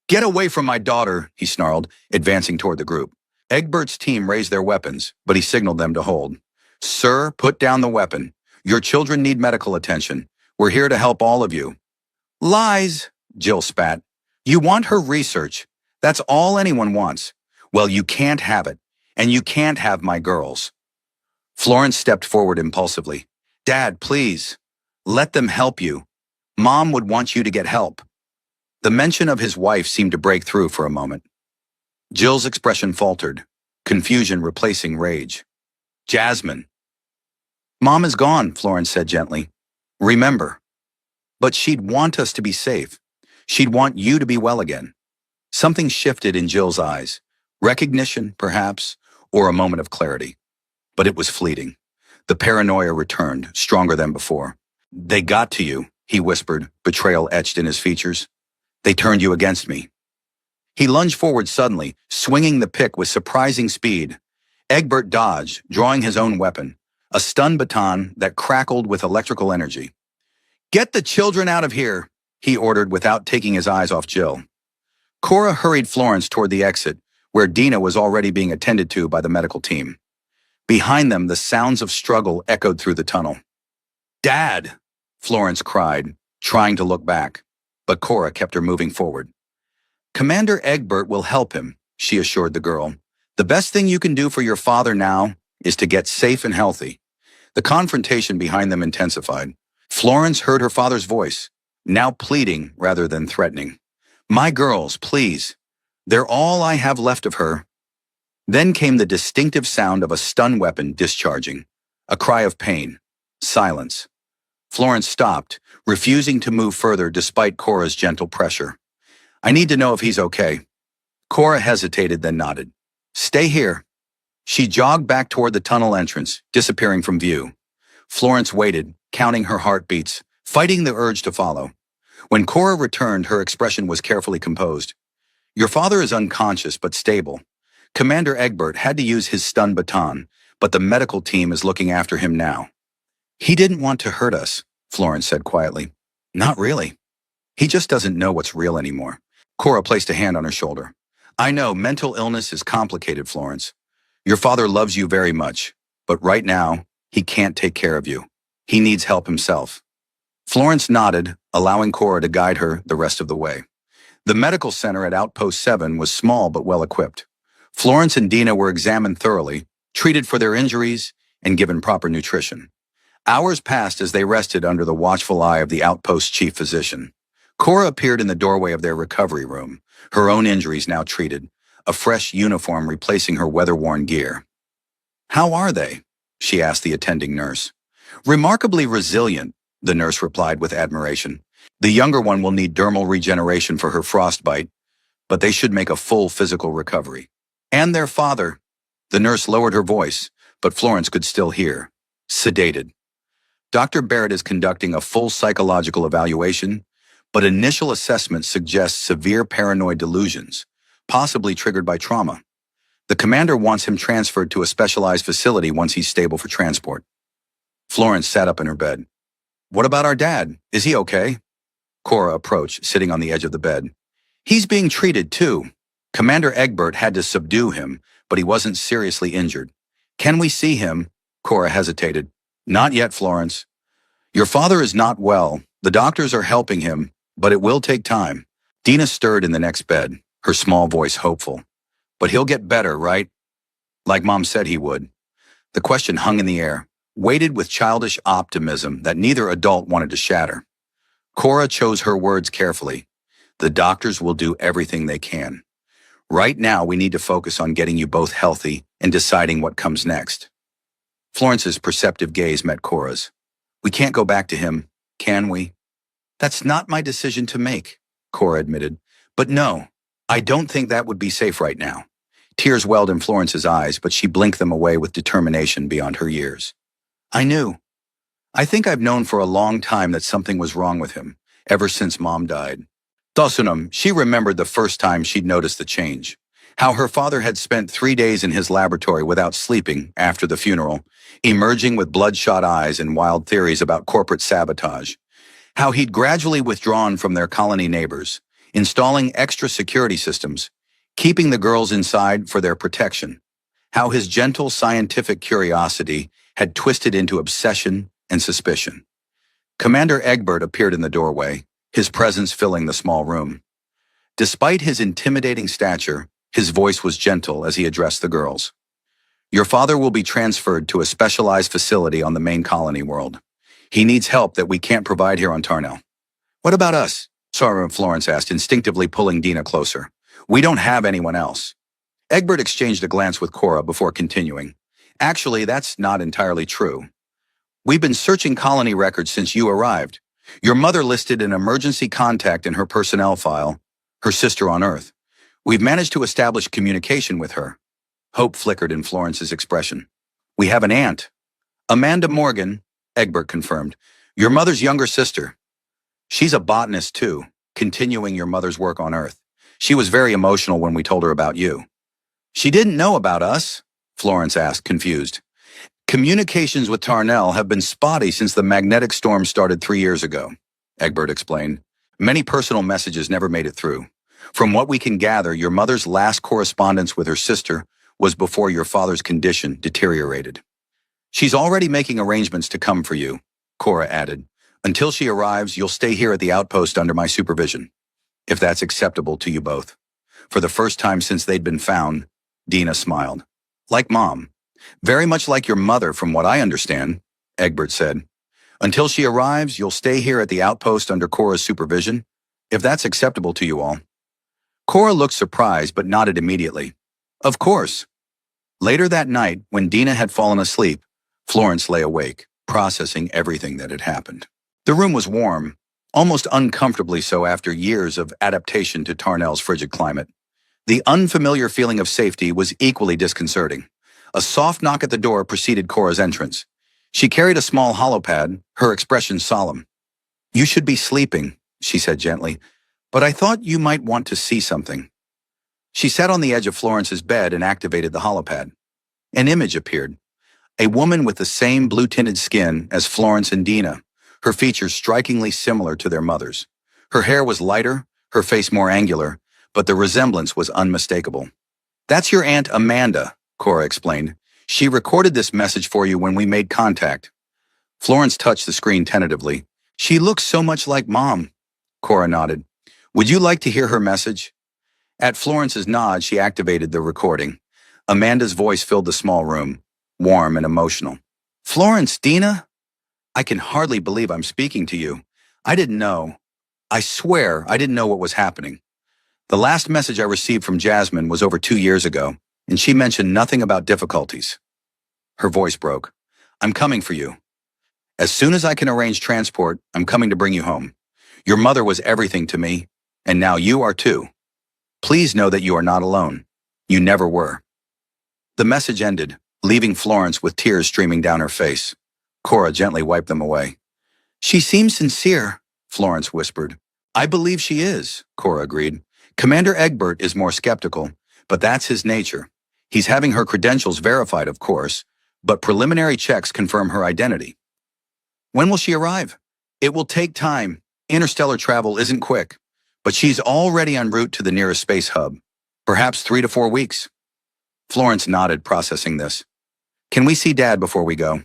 Get away from my daughter, he snarled, advancing toward the group. Egbert's team raised their weapons, but he signaled them to hold. Sir, put down the weapon. Your children need medical attention. We're here to help all of you. Lies, Jill spat. You want her research. That's all anyone wants. Well, you can't have it, and you can't have my girls. Florence stepped forward impulsively. Dad, please. Let them help you. Mom would want you to get help. The mention of his wife seemed to break through for a moment. Jill's expression faltered, confusion replacing rage. Jasmine. Mom is gone, Florence said gently. Remember. But she'd want us to be safe. She'd want you to be well again. Something shifted in Jill's eyes. Recognition, perhaps, or a moment of clarity. But it was fleeting. The paranoia returned, stronger than before. They got to you, he whispered, betrayal etched in his features. They turned you against me. He lunged forward suddenly, swinging the pick with surprising speed. Egbert dodged, drawing his own weapon, a stun baton that crackled with electrical energy. Get the children out of here, he ordered without taking his eyes off Jill. Cora hurried Florence toward the exit, where Dina was already being attended to by the medical team. Behind them, the sounds of struggle echoed through the tunnel. Dad, Florence cried, trying to look back, but Cora kept her moving forward. Commander Egbert will help him, she assured the girl. The best thing you can do for your father now is to get safe and healthy. The confrontation behind them intensified. Florence heard her father's voice, now pleading rather than threatening. My girls, please. They're all I have left of her. Then came the distinctive sound of a stun weapon discharging. A cry of pain. Silence. Florence stopped, refusing to move further despite Cora's gentle pressure. I need to know if he's okay. Cora hesitated, then nodded. Stay here. She jogged back toward the tunnel entrance, disappearing from view. Florence waited, counting her heartbeats, fighting the urge to follow. When Cora returned, her expression was carefully composed. Your father is unconscious but stable. Commander Egbert had to use his stun baton, but the medical team is looking after him now. He didn't want to hurt us, Florence said quietly. Not really. He just doesn't know what's real anymore. Cora placed a hand on her shoulder. I know mental illness is complicated, Florence. Your father loves you very much, but right now, he can't take care of you. He needs help himself. Florence nodded, allowing Cora to guide her the rest of the way. The medical center at Outpost 7 was small but well-equipped. Florence and Dina were examined thoroughly, treated for their injuries, and given proper nutrition. Hours passed as they rested under the watchful eye of the outpost chief physician. Cora appeared in the doorway of their recovery room, her own injuries now treated, a fresh uniform replacing her weather-worn gear. How are they? She asked the attending nurse. Remarkably resilient, the nurse replied with admiration. The younger one will need dermal regeneration for her frostbite, but they should make a full physical recovery. And their father. The nurse lowered her voice, but Florence could still hear. Sedated. Dr. Barrett is conducting a full psychological evaluation, but initial assessment suggests severe paranoid delusions, possibly triggered by trauma. The commander wants him transferred to a specialized facility once he's stable for transport. Florence sat up in her bed. What about our dad? Is he okay? Cora approached, sitting on the edge of the bed. He's being treated, too. Commander Egbert had to subdue him, but he wasn't seriously injured. Can we see him? Cora hesitated. Not yet, Florence. Your father is not well. The doctors are helping him, but it will take time. Dina stirred in the next bed, her small voice hopeful. But he'll get better, right? Like Mom said he would. The question hung in the air, weighted with childish optimism that neither adult wanted to shatter. Cora chose her words carefully. The doctors will do everything they can. Right now, we need to focus on getting you both healthy and deciding what comes next. Florence's perceptive gaze met Cora's. We can't go back to him, can we? That's not my decision to make, Cora admitted. But no, I don't think that would be safe right now. Tears welled in Florence's eyes, but she blinked them away with determination beyond her years. I knew. I think I've known for a long time that something was wrong with him, ever since Mom died. Dosunum, she remembered the first time she'd noticed the change. How her father had spent 3 days in his laboratory without sleeping after the funeral, emerging with bloodshot eyes and wild theories about corporate sabotage. How he'd gradually withdrawn from their colony neighbors, installing extra security systems, keeping the girls inside for their protection. How his gentle scientific curiosity had twisted into obsession and suspicion. Commander Egbert appeared in the doorway, his presence filling the small room. Despite his intimidating stature, his voice was gentle as he addressed the girls. Your father will be transferred to a specialized facility on the main colony world. He needs help that we can't provide here on Tarnel. What about us? Sarah and Florence asked, instinctively pulling Dina closer. We don't have anyone else. Egbert exchanged a glance with Cora before continuing. Actually, that's not entirely true. We've been searching colony records since you arrived. Your mother listed an emergency contact in her personnel file, her sister on Earth. We've managed to establish communication with her. Hope flickered in Florence's expression. We have an aunt. Amanda Morgan, Egbert confirmed. Your mother's younger sister. She's a botanist too, continuing your mother's work on Earth. She was very emotional when we told her about you. She didn't know about us? Florence asked, confused. Communications with Tarnel have been spotty since the magnetic storm started 3 years ago, Egbert explained. Many personal messages never made it through. From what we can gather, your mother's last correspondence with her sister was before your father's condition deteriorated. She's already making arrangements to come for you, Cora added. Until she arrives, you'll stay here at the outpost under my supervision, if that's acceptable to you both. For the first time since they'd been found, Dina smiled. Like Mom. Very much like your mother, from what I understand, Egbert said. Until she arrives, you'll stay here at the outpost under Cora's supervision, if that's acceptable to you all. Cora looked surprised but nodded immediately. Of course. Later that night, when Dina had fallen asleep, Florence lay awake, processing everything that had happened. The room was warm, almost uncomfortably so after years of adaptation to Tarnel's frigid climate. The unfamiliar feeling of safety was equally disconcerting. A soft knock at the door preceded Cora's entrance. She carried a small holopad, her expression solemn. You should be sleeping, she said gently, but I thought you might want to see something. She sat on the edge of Florence's bed and activated the holopad. An image appeared. A woman with the same blue-tinted skin as Florence and Dina, her features strikingly similar to their mother's. Her hair was lighter, her face more angular, but the resemblance was unmistakable. That's your Aunt Amanda, Cora explained. She recorded this message for you when we made contact. Florence touched the screen tentatively. She looks so much like Mom. Cora nodded. Would you like to hear her message? At Florence's nod, she activated the recording. Amanda's voice filled the small room, warm and emotional. Florence, Dina? I can hardly believe I'm speaking to you. I didn't know. I swear I didn't know what was happening. The last message I received from Jasmine was over 2 years ago, and she mentioned nothing about difficulties. Her voice broke. I'm coming for you. As soon as I can arrange transport, I'm coming to bring you home. Your mother was everything to me, and now you are too. Please know that you are not alone. You never were. The message ended, leaving Florence with tears streaming down her face. Cora gently wiped them away. She seems sincere, Florence whispered. I believe she is, Cora agreed. Commander Egbert is more skeptical, but that's his nature. He's having her credentials verified, of course, but preliminary checks confirm her identity. When will she arrive? It will take time, Interstellar travel isn't quick, but she's already en route to the nearest space hub. Perhaps 3 to 4 weeks. Florence nodded, processing this. Can we see Dad before we go?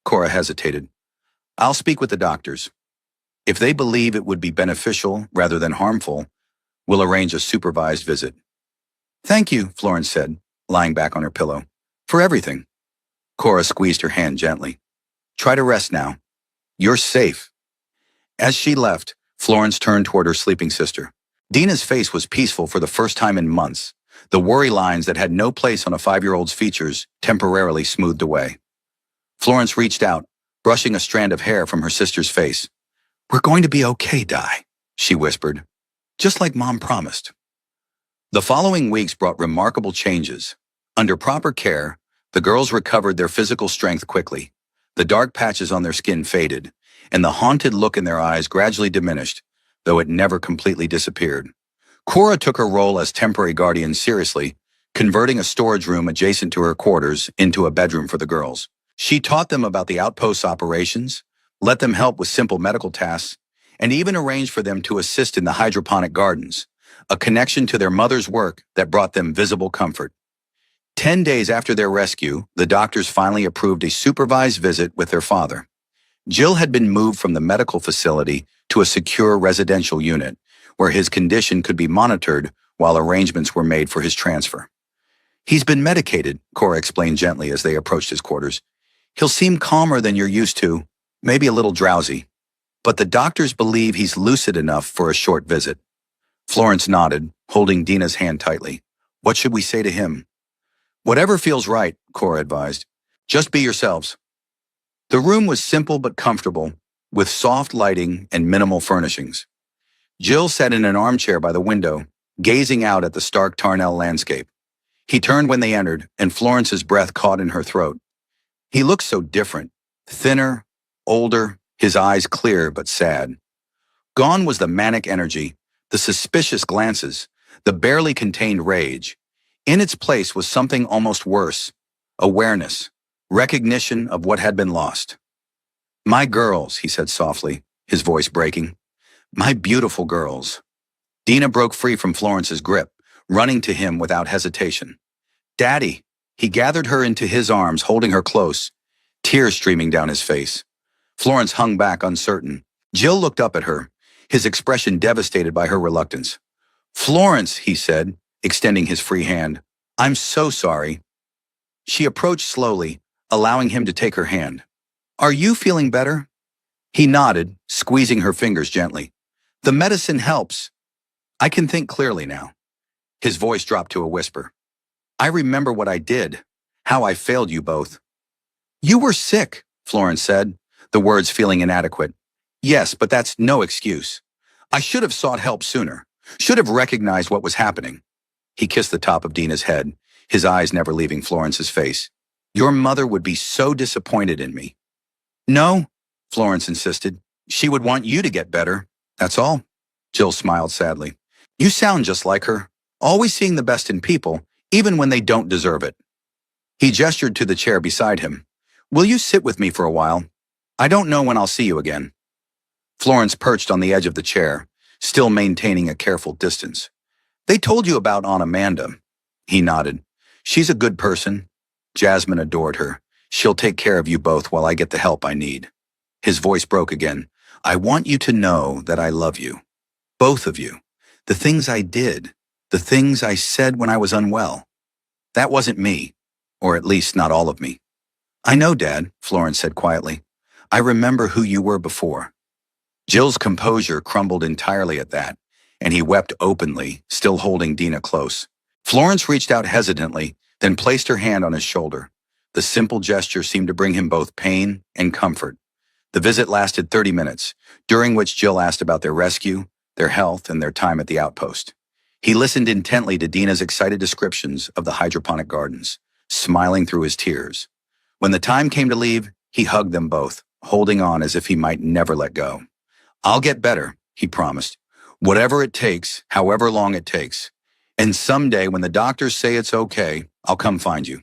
Cora hesitated. I'll speak with the doctors. If they believe it would be beneficial rather than harmful, we'll arrange a supervised visit. Thank you, Florence said, lying back on her pillow, for everything. Cora squeezed her hand gently. Try to rest now. You're safe. As she left, Florence turned toward her sleeping sister. Dina's face was peaceful for the first time in months. The worry lines that had no place on a 5-year-old's features temporarily smoothed away. Florence reached out, brushing a strand of hair from her sister's face. We're going to be okay, Di, she whispered, just like Mom promised. The following weeks brought remarkable changes. Under proper care, the girls recovered their physical strength quickly. The dark patches on their skin faded, and the haunted look in their eyes gradually diminished, though it never completely disappeared. Cora took her role as temporary guardian seriously, converting a storage room adjacent to her quarters into a bedroom for the girls. She taught them about the outpost's operations, let them help with simple medical tasks, and even arranged for them to assist in the hydroponic gardens, a connection to their mother's work that brought them visible comfort. 10 days after their rescue, the doctors finally approved a supervised visit with their father. Jill had been moved from the medical facility to a secure residential unit, where his condition could be monitored while arrangements were made for his transfer. He's been medicated, Cora explained gently as they approached his quarters. He'll seem calmer than you're used to, maybe a little drowsy, but the doctors believe he's lucid enough for a short visit. Florence nodded, holding Dina's hand tightly. What should we say to him? Whatever feels right, Cora advised. Just be yourselves. The room was simple but comfortable, with soft lighting and minimal furnishings. Jill sat in an armchair by the window, gazing out at the stark Tarnell landscape. He turned when they entered, and Florence's breath caught in her throat. He looked so different, thinner, older, his eyes clear but sad. Gone was the manic energy, the suspicious glances, the barely contained rage. In its place was something almost worse, awareness, recognition of what had been lost. My girls, he said softly, his voice breaking. My beautiful girls. Dina broke free from Florence's grip, running to him without hesitation. Daddy! He gathered her into his arms, holding her close, tears streaming down his face. Florence hung back, uncertain. Jill looked up at her, his expression devastated by her reluctance. Florence, he said, extending his free hand. I'm so sorry. She approached slowly, allowing him to take her hand. Are you feeling better? He nodded, squeezing her fingers gently. The medicine helps. I can think clearly now. His voice dropped to a whisper. I remember what I did, how I failed you both. You were sick, Florence said, the words feeling inadequate. Yes, but that's no excuse. I should have sought help sooner, should have recognized what was happening. He kissed the top of Dina's head, his eyes never leaving Florence's face. Your mother would be so disappointed in me. No, Florence insisted. She would want you to get better. That's all. Jill smiled sadly. You sound just like her, always seeing the best in people, even when they don't deserve it. He gestured to the chair beside him. Will you sit with me for a while? I don't know when I'll see you again. Florence perched on the edge of the chair, still maintaining a careful distance. They told you about Aunt Amanda. He nodded. She's a good person. Jasmine adored her. She'll take care of you both while I get the help I need. His voice broke again. I want you to know that I love you. Both of you. The things I did. The things I said when I was unwell. That wasn't me. Or at least not all of me. I know, Dad, Florence said quietly. I remember who you were before. Jill's composure crumbled entirely at that, and he wept openly, still holding Dina close. Florence reached out hesitantly, then placed her hand on his shoulder. The simple gesture seemed to bring him both pain and comfort. The visit lasted 30 minutes, during which Jill asked about their rescue, their health, and their time at the outpost. He listened intently to Dina's excited descriptions of the hydroponic gardens, smiling through his tears. When the time came to leave, he hugged them both, holding on as if he might never let go. I'll get better, he promised. Whatever it takes, however long it takes. And someday when the doctors say it's okay, I'll come find you.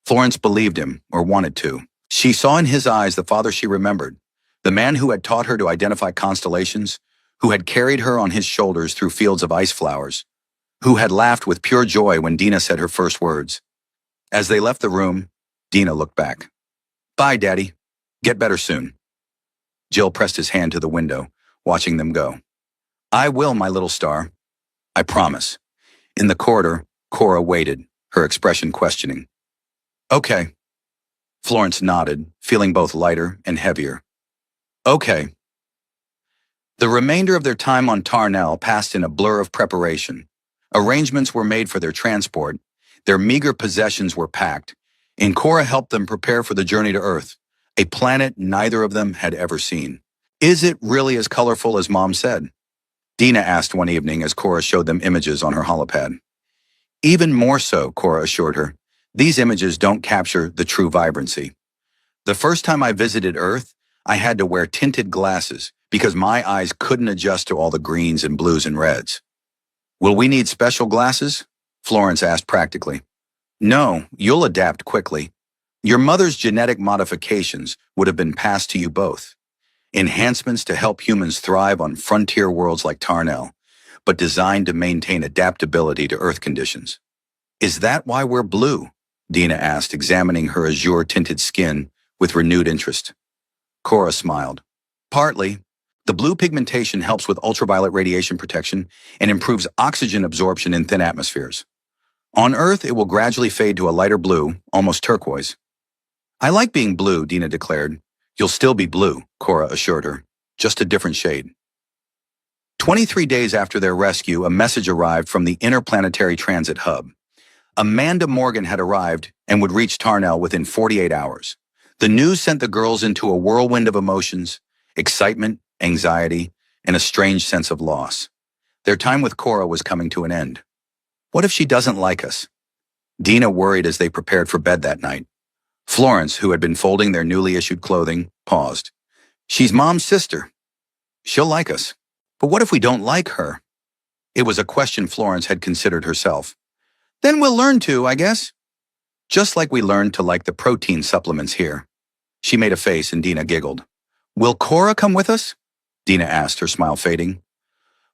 Florence believed him, or wanted to. She saw in his eyes the father she remembered, The man who had taught her to identify constellations, who had carried her on his shoulders through fields of ice flowers, who had laughed with pure joy when Dina said her first words. As they left the room, Dina looked back. "Bye, Daddy. Get better soon." Jill pressed his hand to the window, watching them go. "I will, my little star. I promise." In the corridor, Cora waited, her expression questioning. "Okay." Florence nodded, feeling both lighter and heavier. "Okay." The remainder of their time on Tarnell passed in a blur of preparation. Arrangements were made for their transport, their meager possessions were packed, and Cora helped them prepare for the journey to Earth, a planet neither of them had ever seen. "Is it really as colorful as Mom said?" Dina asked one evening as Cora showed them images on her holopad. "Even more so," Cora assured her. "These images don't capture the true vibrancy. The first time I visited Earth, I had to wear tinted glasses because my eyes couldn't adjust to all the greens and blues and reds." "Will we need special glasses?" Florence asked practically. "No, you'll adapt quickly. Your mother's genetic modifications would have been passed to you both. Enhancements to help humans thrive on frontier worlds like Tarnell, but designed to maintain adaptability to Earth conditions." "Is that why we're blue?" Dina asked, examining her azure-tinted skin with renewed interest. Cora smiled. "Partly. The blue pigmentation helps with ultraviolet radiation protection and improves oxygen absorption in thin atmospheres. On Earth, it will gradually fade to a lighter blue, almost turquoise." "I like being blue," Dina declared. "You'll still be blue," Cora assured her, "just a different shade." 23 days after their rescue, a message arrived from the Interplanetary Transit Hub. Amanda Morgan had arrived and would reach Tarnell within 48 hours. The news sent the girls into a whirlwind of emotions, excitement, anxiety, and a strange sense of loss. Their time with Cora was coming to an end. "What if she doesn't like us?" Dina worried as they prepared for bed that night. Florence, who had been folding their newly issued clothing, paused. "She's Mom's sister. She'll like us. But what if we don't like her?" It was a question Florence had considered herself. "Then we'll learn to, I guess. Just like we learned to like the protein supplements here." She made a face and Dina giggled. "Will Cora come with us?" Dina asked, her smile fading.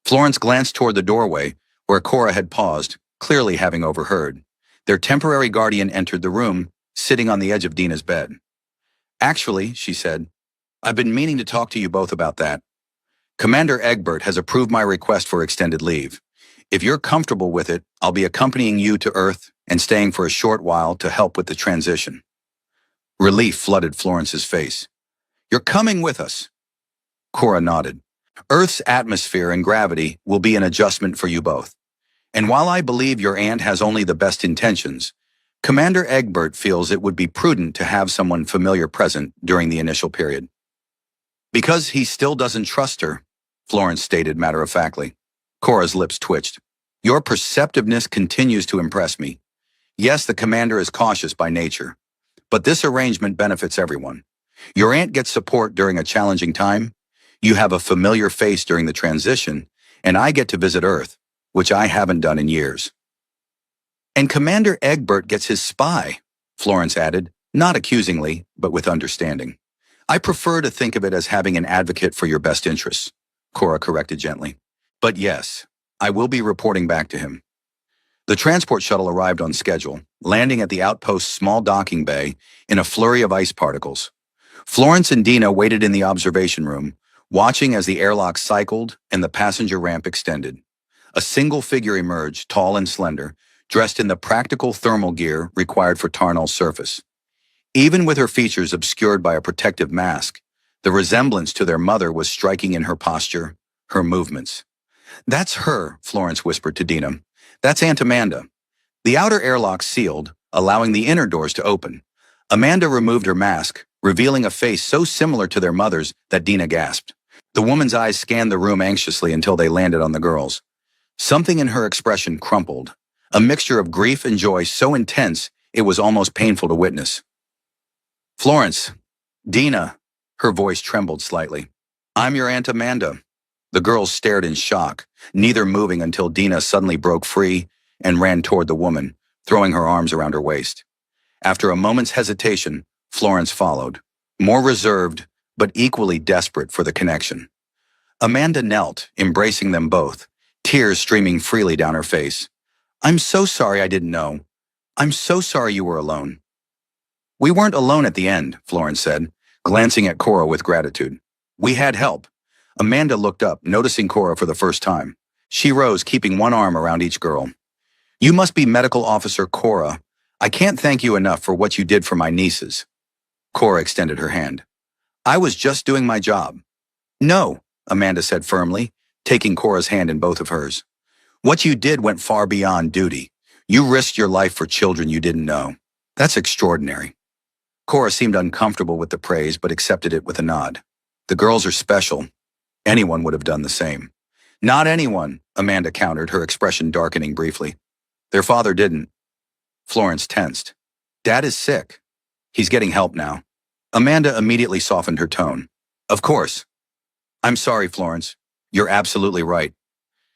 Florence glanced toward the doorway, where Cora had paused, clearly having overheard. Their temporary guardian entered the room, sitting on the edge of Dina's bed. "Actually," she said, "I've been meaning to talk to you both about that. Commander Egbert has approved my request for extended leave. If you're comfortable with it, I'll be accompanying you to Earth and staying for a short while to help with the transition." Relief flooded Florence's face. "You're coming with us?" Cora nodded. "Earth's atmosphere and gravity will be an adjustment for you both. And while I believe your aunt has only the best intentions, Commander Egbert feels it would be prudent to have someone familiar present during the initial period." "Because he still doesn't trust her," Florence stated matter-of-factly. Cora's lips twitched. "Your perceptiveness continues to impress me. Yes, the commander is cautious by nature, but this arrangement benefits everyone. Your aunt gets support during a challenging time, you have a familiar face during the transition, and I get to visit Earth, which I haven't done in years." "And Commander Egbert gets his spy," Florence added, not accusingly, but with understanding. "I prefer to think of it as having an advocate for your best interests," Cora corrected gently. "But yes, I will be reporting back to him." The transport shuttle arrived on schedule, landing at the outpost's small docking bay in a flurry of ice particles. Florence and Dina waited in the observation room, watching as the airlock cycled and the passenger ramp extended. A single figure emerged, tall and slender, dressed in the practical thermal gear required for Tarnell's surface. Even with her features obscured by a protective mask, the resemblance to their mother was striking in her posture, her movements. "That's her," Florence whispered to Dina. "That's Aunt Amanda." The outer airlock sealed, allowing the inner doors to open. Amanda removed her mask, revealing a face so similar to their mother's that Dina gasped. The woman's eyes scanned the room anxiously until they landed on the girls. Something in her expression crumpled, a mixture of grief and joy so intense it was almost painful to witness. "Florence, Dina," her voice trembled slightly. "I'm your Aunt Amanda." The girls stared in shock, neither moving until Dina suddenly broke free and ran toward the woman, throwing her arms around her waist. After a moment's hesitation, Florence followed, more reserved, but equally desperate for the connection. Amanda knelt, embracing them both, tears streaming freely down her face. "I'm so sorry I didn't know. I'm so sorry you were alone." "We weren't alone at the end," Florence said, glancing at Cora with gratitude. "We had help." Amanda looked up, noticing Cora for the first time. She rose, keeping one arm around each girl. "You must be Medical Officer Cora. I can't thank you enough for what you did for my nieces." Cora extended her hand. "I was just doing my job." "No," Amanda said firmly, taking Cora's hand in both of hers. "What you did went far beyond duty. You risked your life for children you didn't know. That's extraordinary." Cora seemed uncomfortable with the praise but accepted it with a nod. "The girls are special. Anyone would have done the same." "Not anyone," Amanda countered, her expression darkening briefly. "Their father didn't." Florence tensed. "Dad is sick. He's getting help now." Amanda immediately softened her tone. "Of course." "I'm sorry, Florence. You're absolutely right."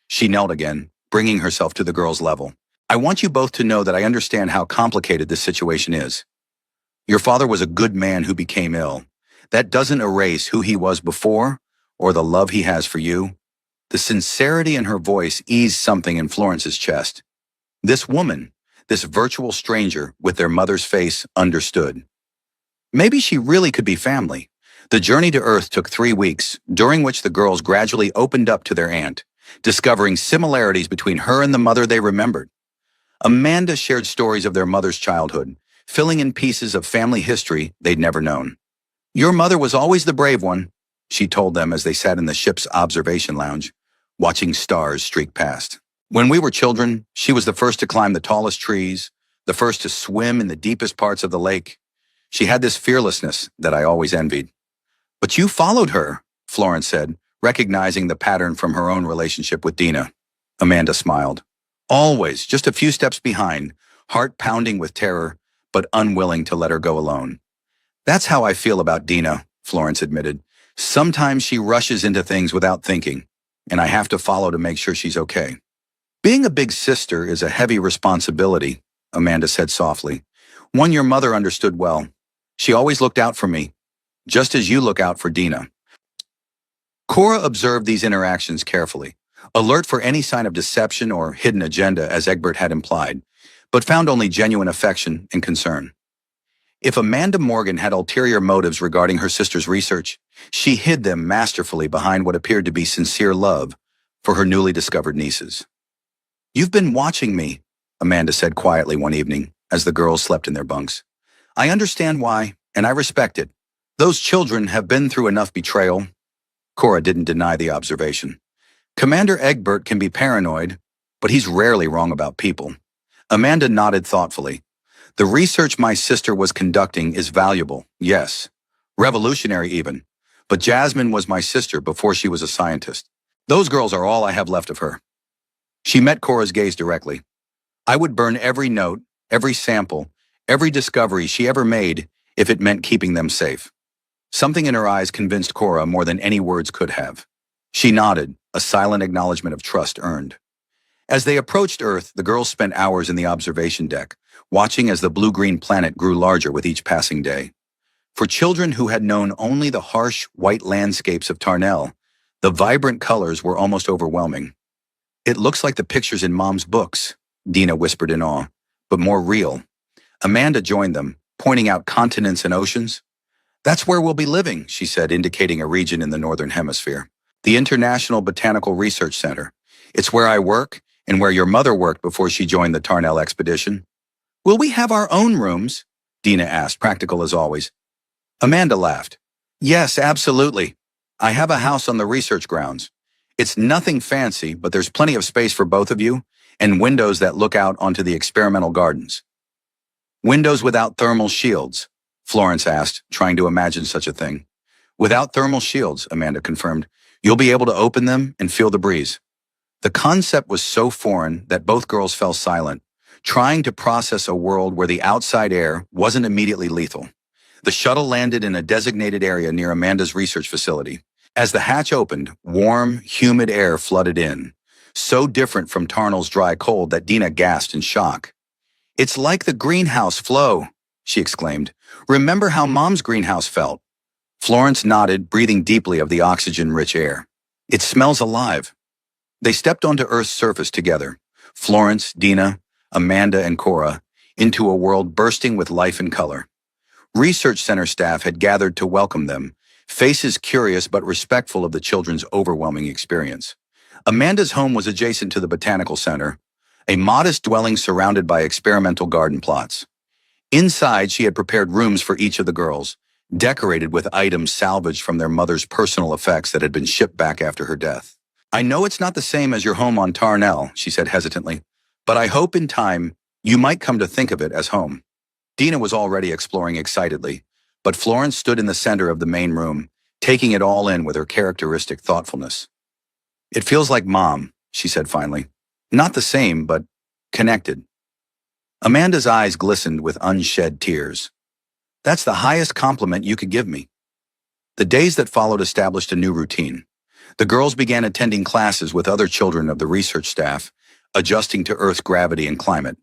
She knelt again, bringing herself to the girl's level. "I want you both to know that I understand how complicated this situation is. Your father was a good man who became ill. That doesn't erase who he was before or the love he has for you." The sincerity in her voice eased something in Florence's chest. This woman, this virtual stranger with their mother's face, understood. Maybe she really could be family. The journey to Earth took 3 weeks, during which the girls gradually opened up to their aunt, discovering similarities between her and the mother they remembered. Amanda shared stories of their mother's childhood, filling in pieces of family history they'd never known. "Your mother was always the brave one," she told them as they sat in the ship's observation lounge, watching stars streak past. "When we were children, she was the first to climb the tallest trees, the first to swim in the deepest parts of the lake. She had this fearlessness that I always envied." "But you followed her," Florence said, recognizing the pattern from her own relationship with Dina. Amanda smiled. "Always, just a few steps behind, heart pounding with terror, but unwilling to let her go alone." "That's how I feel about Dina," Florence admitted. "Sometimes she rushes into things without thinking, and I have to follow to make sure she's okay." "Being a big sister is a heavy responsibility," Amanda said softly. "One your mother understood well. She always looked out for me, just as you look out for Dina." Cora observed these interactions carefully, alert for any sign of deception or hidden agenda as Egbert had implied, but found only genuine affection and concern. If Amanda Morgan had ulterior motives regarding her sister's research, she hid them masterfully behind what appeared to be sincere love for her newly discovered nieces. "You've been watching me," Amanda said quietly one evening as the girls slept in their bunks. "I understand why, and I respect it. Those children have been through enough betrayal." Cora didn't deny the observation. "Commander Egbert can be paranoid, but he's rarely wrong about people." Amanda nodded thoughtfully. "The research my sister was conducting is valuable, yes. Revolutionary even. But Jasmine was my sister before she was a scientist. Those girls are all I have left of her." She met Cora's gaze directly. "I would burn every note, every sample, every discovery she ever made if it meant keeping them safe." Something in her eyes convinced Cora more than any words could have. She nodded, a silent acknowledgement of trust earned. As they approached Earth, the girls spent hours in the observation deck, watching as the blue-green planet grew larger with each passing day. For children who had known only the harsh, white landscapes of Tarnell, the vibrant colors were almost overwhelming. "It looks like the pictures in Mom's books," Dina whispered in awe, "but more real." Amanda joined them, pointing out continents and oceans. "That's where we'll be living," she said, indicating a region in the Northern Hemisphere. "The International Botanical Research Center. It's where I work and where your mother worked before she joined the Tarnell expedition." "Will we have our own rooms?" Dina asked, practical as always. Amanda laughed. "Yes, absolutely. I have a house on the research grounds. It's nothing fancy, but there's plenty of space for both of you and windows that look out onto the experimental gardens." "Windows without thermal shields?" Florence asked, trying to imagine such a thing. "Without thermal shields," Amanda confirmed. "You'll be able to open them and feel the breeze." The concept was so foreign that both girls fell silent, trying to process a world where the outside air wasn't immediately lethal. The shuttle landed in a designated area near Amanda's research facility. As the hatch opened, warm, humid air flooded in, so different from Tarnell's dry cold that Dina gasped in shock. "It's like the greenhouse flow," she exclaimed. "Remember how Mom's greenhouse felt?" Florence nodded, breathing deeply of the oxygen-rich air. It smells alive. They stepped onto Earth's surface together. Florence, Dina, Amanda, and Cora, into a world bursting with life and color. Research Center staff had gathered to welcome them, faces curious but respectful of the children's overwhelming experience. Amanda's home was adjacent to the Botanical Center, a modest dwelling surrounded by experimental garden plots. Inside, she had prepared rooms for each of the girls, decorated with items salvaged from their mother's personal effects that had been shipped back after her death. "I know it's not the same as your home on Tarnell," she said hesitantly, "but I hope in time you might come to think of it as home." Dina was already exploring excitedly, but Florence stood in the center of the main room, taking it all in with her characteristic thoughtfulness. "It feels like Mom," she said finally. "Not the same, but connected." Amanda's eyes glistened with unshed tears. "That's the highest compliment you could give me." The days that followed established a new routine. The girls began attending classes with other children of the research staff, adjusting to Earth's gravity and climate.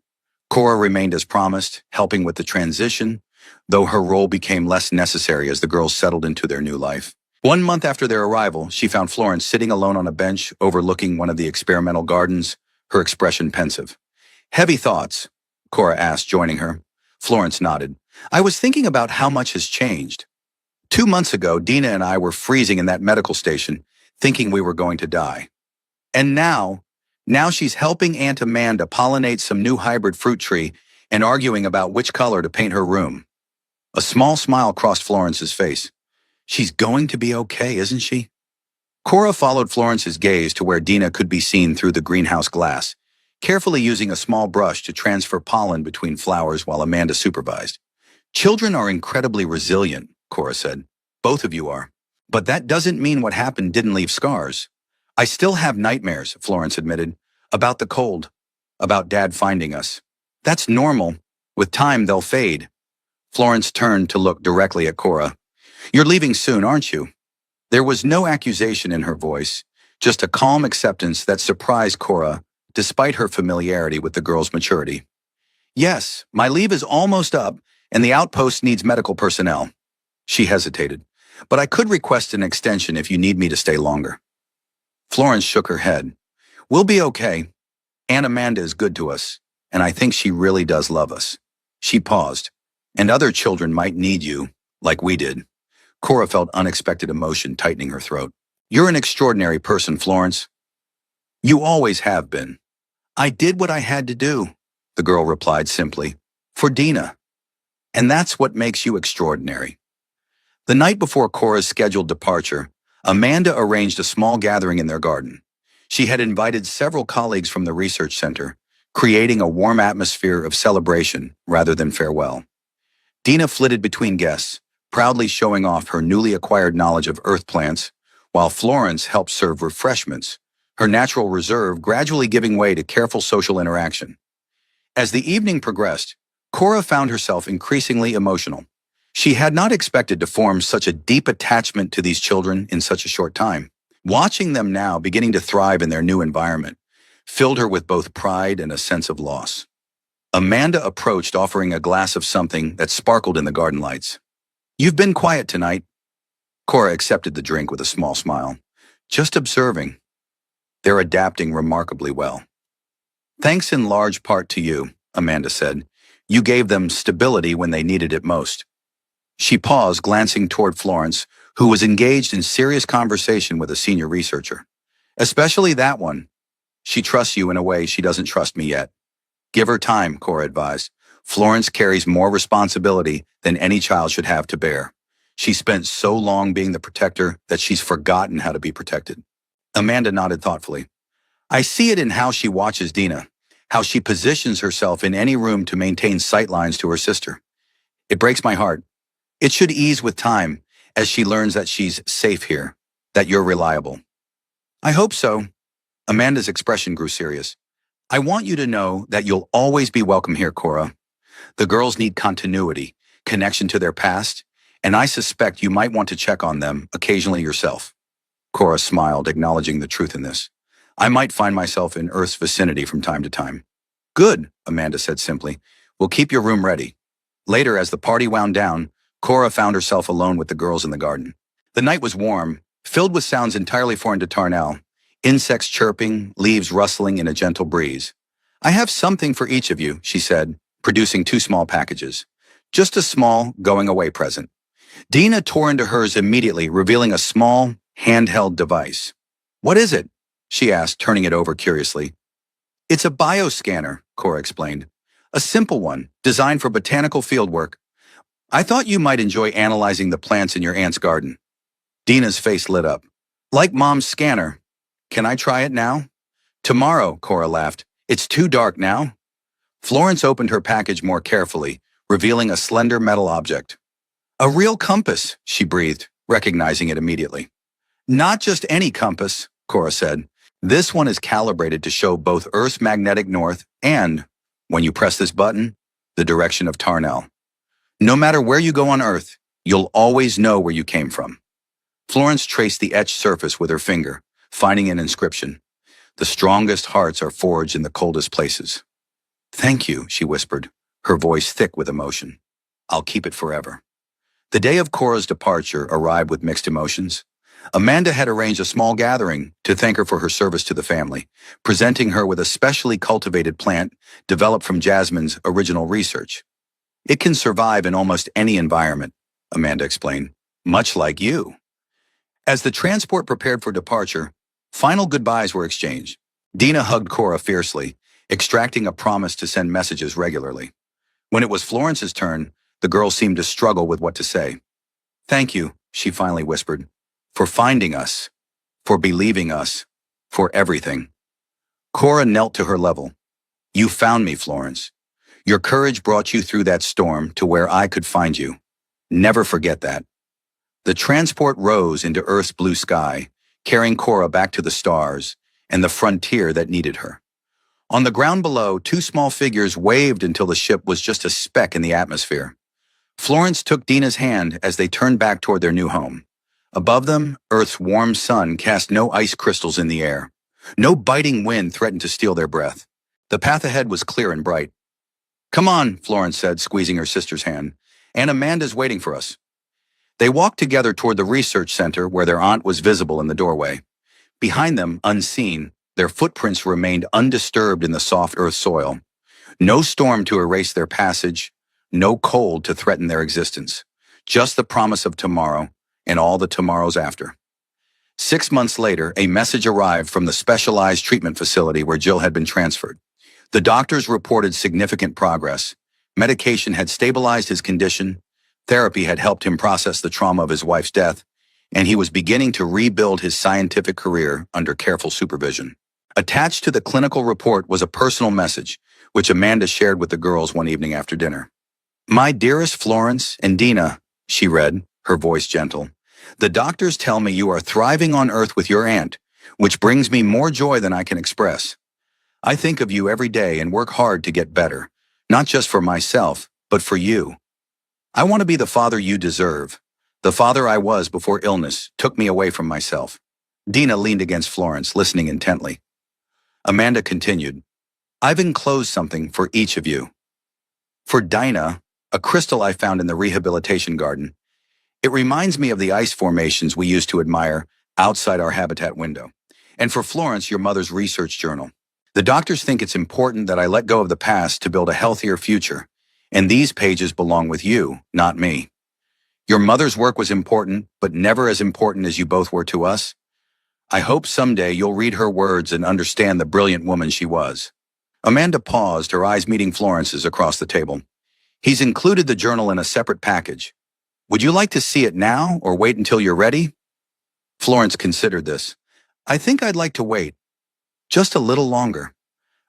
Cora remained as promised, helping with the transition, though her role became less necessary as the girls settled into their new life. 1 month after their arrival, she found Florence sitting alone on a bench overlooking one of the experimental gardens, her expression pensive. "Heavy thoughts?" Cora asked, joining her. Florence nodded. "I was thinking about how much has changed. 2 months ago, Dina and I were freezing in that medical station, thinking we were going to die. And now she's helping Aunt Amanda pollinate some new hybrid fruit tree and arguing about which color to paint her room." A small smile crossed Florence's face. "She's going to be okay, isn't she?" Cora followed Florence's gaze to where Dina could be seen through the greenhouse glass, carefully using a small brush to transfer pollen between flowers while Amanda supervised. "Children are incredibly resilient," Cora said. "Both of you are. But that doesn't mean what happened didn't leave scars." "I still have nightmares," Florence admitted, "about the cold, about Dad finding us. That's normal. With time, they'll fade." Florence turned to look directly at Cora. "You're leaving soon, aren't you?" There was no accusation in her voice, just a calm acceptance that surprised Cora, despite her familiarity with the girl's maturity. "Yes, my leave is almost up, and the outpost needs medical personnel." She hesitated. "But I could request an extension if you need me to stay longer." Florence shook her head. "We'll be okay. Aunt Amanda is good to us, and I think she really does love us." She paused. "And other children might need you, like we did." Cora felt unexpected emotion tightening her throat. "You're an extraordinary person, Florence. You always have been." "I did what I had to do," the girl replied simply. "For Dina. And that's what makes you extraordinary." The night before Cora's scheduled departure, Amanda arranged a small gathering in their garden. She had invited several colleagues from the research center, creating a warm atmosphere of celebration rather than farewell. Dina flitted between guests, proudly showing off her newly acquired knowledge of earth plants, while Florence helped serve refreshments, her natural reserve gradually giving way to careful social interaction. As the evening progressed, Cora found herself increasingly emotional. She had not expected to form such a deep attachment to these children in such a short time. Watching them now beginning to thrive in their new environment filled her with both pride and a sense of loss. Amanda approached, offering a glass of something that sparkled in the garden lights. "You've been quiet tonight." Cora accepted the drink with a small smile. "Just observing. They're adapting remarkably well." "Thanks in large part to you," Amanda said. "You gave them stability when they needed it most." She paused, glancing toward Florence, who was engaged in serious conversation with a senior researcher. "Especially that one. She trusts you in a way she doesn't trust me yet." "Give her time," Cora advised. "Florence carries more responsibility than any child should have to bear. She spent so long being the protector that she's forgotten how to be protected." Amanda nodded thoughtfully. "I see it in how she watches Dina, how she positions herself in any room to maintain sightlines to her sister. It breaks my heart. It should ease with time, as she learns that she's safe here, that you're reliable." "I hope so." Amanda's expression grew serious. "I want you to know that you'll always be welcome here, Cora. The girls need continuity, connection to their past, and I suspect you might want to check on them occasionally yourself." Cora smiled, acknowledging the truth in this. "I might find myself in Earth's vicinity from time to time." "Good," Amanda said simply. "We'll keep your room ready." Later, as the party wound down, Cora found herself alone with the girls in the garden. The night was warm, filled with sounds entirely foreign to Tarnell. Insects chirping, leaves rustling in a gentle breeze. "I have something for each of you," she said, producing two small packages. Just a small, going-away present. Dina tore into hers immediately, revealing a small, handheld device. "What is it?" she asked, turning it over curiously. "It's a bioscanner," Cora explained. "A simple one, designed for botanical fieldwork. I thought you might enjoy analyzing the plants in your aunt's garden." Dina's face lit up. "Like Mom's scanner. Can I try it now?" "Tomorrow," Cora laughed. "It's too dark now." Florence opened her package more carefully, revealing a slender metal object. "A real compass," she breathed, recognizing it immediately. "Not just any compass," Cora said. "This one is calibrated to show both Earth's magnetic north and, when you press this button, the direction of Tarnell. No matter where you go on Earth, you'll always know where you came from." Florence traced the etched surface with her finger, finding an inscription. "The strongest hearts are forged in the coldest places." "Thank you," she whispered, her voice thick with emotion. "I'll keep it forever." The day of Cora's departure arrived with mixed emotions. Amanda had arranged a small gathering to thank her for her service to the family, presenting her with a specially cultivated plant developed from Jasmine's original research. "It can survive in almost any environment," Amanda explained, "much like you." As the transport prepared for departure, final goodbyes were exchanged. Dina hugged Cora fiercely, extracting a promise to send messages regularly. When it was Florence's turn, the girl seemed to struggle with what to say. "Thank you," she finally whispered, "for finding us, for believing us, for everything." Cora knelt to her level. "You found me, Florence. Your courage brought you through that storm to where I could find you. Never forget that." The transport rose into Earth's blue sky, carrying Cora back to the stars and the frontier that needed her. On the ground below, two small figures waved until the ship was just a speck in the atmosphere. Florence took Dina's hand as they turned back toward their new home. Above them, Earth's warm sun cast no ice crystals in the air. No biting wind threatened to steal their breath. The path ahead was clear and bright. "Come on," Florence said, squeezing her sister's hand. "And Amanda's waiting for us." They walked together toward the research center where their aunt was visible in the doorway. Behind them, unseen, their footprints remained undisturbed in the soft earth soil. No storm to erase their passage, no cold to threaten their existence. Just the promise of tomorrow and all the tomorrows after. 6 months later, a message arrived from the specialized treatment facility where Jill had been transferred. The doctors reported significant progress. Medication had stabilized his condition, therapy had helped him process the trauma of his wife's death, and he was beginning to rebuild his scientific career under careful supervision. Attached to the clinical report was a personal message, which Amanda shared with the girls one evening after dinner. "My dearest Florence and Dina," she read, her voice gentle, "the doctors tell me you are thriving on Earth with your aunt, which brings me more joy than I can express. I think of you every day and work hard to get better, not just for myself, but for you. I want to be the father you deserve. The father I was before illness took me away from myself." Dina leaned against Florence, listening intently. Amanda continued, "I've enclosed something for each of you. For Dinah, a crystal I found in the rehabilitation garden. It reminds me of the ice formations we used to admire outside our habitat window. And for Florence, your mother's research journal. The doctors think it's important that I let go of the past to build a healthier future, and these pages belong with you, not me. Your mother's work was important, but never as important as you both were to us. I hope someday you'll read her words and understand the brilliant woman she was." Amanda paused, her eyes meeting Florence's across the table. "He's included the journal in a separate package. Would you like to see it now or wait until you're ready?" Florence considered this. "I think I'd like to wait. Just a little longer."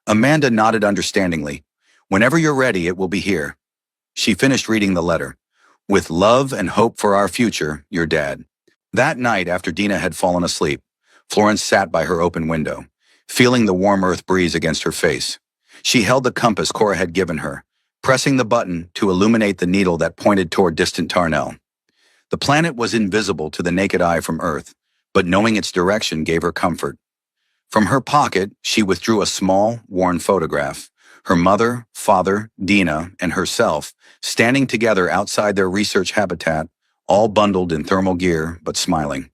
Amanda nodded understandingly. "Whenever you're ready, it will be here." She finished reading the letter. "With love and hope for our future, your dad." That night, after Dina had fallen asleep, Florence sat by her open window, feeling the warm earth breeze against her face. She held the compass Cora had given her, pressing the button to illuminate the needle that pointed toward distant Tarnell. The planet was invisible to the naked eye from Earth, but knowing its direction gave her comfort. From her pocket, she withdrew a small, worn photograph, Her mother, father, Dina, and herself standing together outside their research habitat, all bundled in thermal gear but smiling.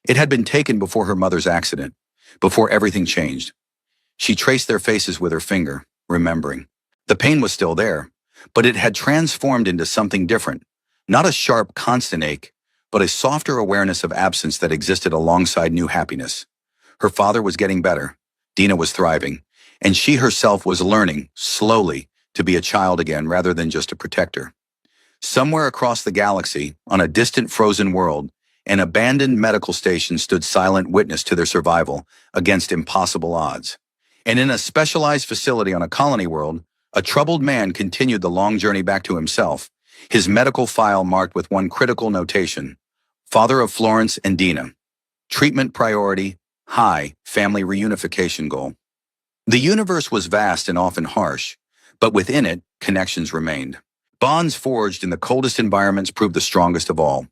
It had been taken before her mother's accident, before everything changed. She traced their faces with her finger, remembering. The pain was still there, but it had transformed into something different. Not a sharp, constant ache, but a softer awareness of absence that existed alongside new happiness. Her father was getting better, Dina was thriving, and she herself was learning, slowly, to be a child again rather than just a protector. Somewhere across the galaxy, on a distant frozen world, an abandoned medical station stood silent witness to their survival against impossible odds. And in a specialized facility on a colony world, a troubled man continued the long journey back to himself, his medical file marked with one critical notation: father of Florence and Dina. Treatment priority, high, family reunification goal. The universe was vast and often harsh, but within it, connections remained. Bonds forged in the coldest environments proved the strongest of all.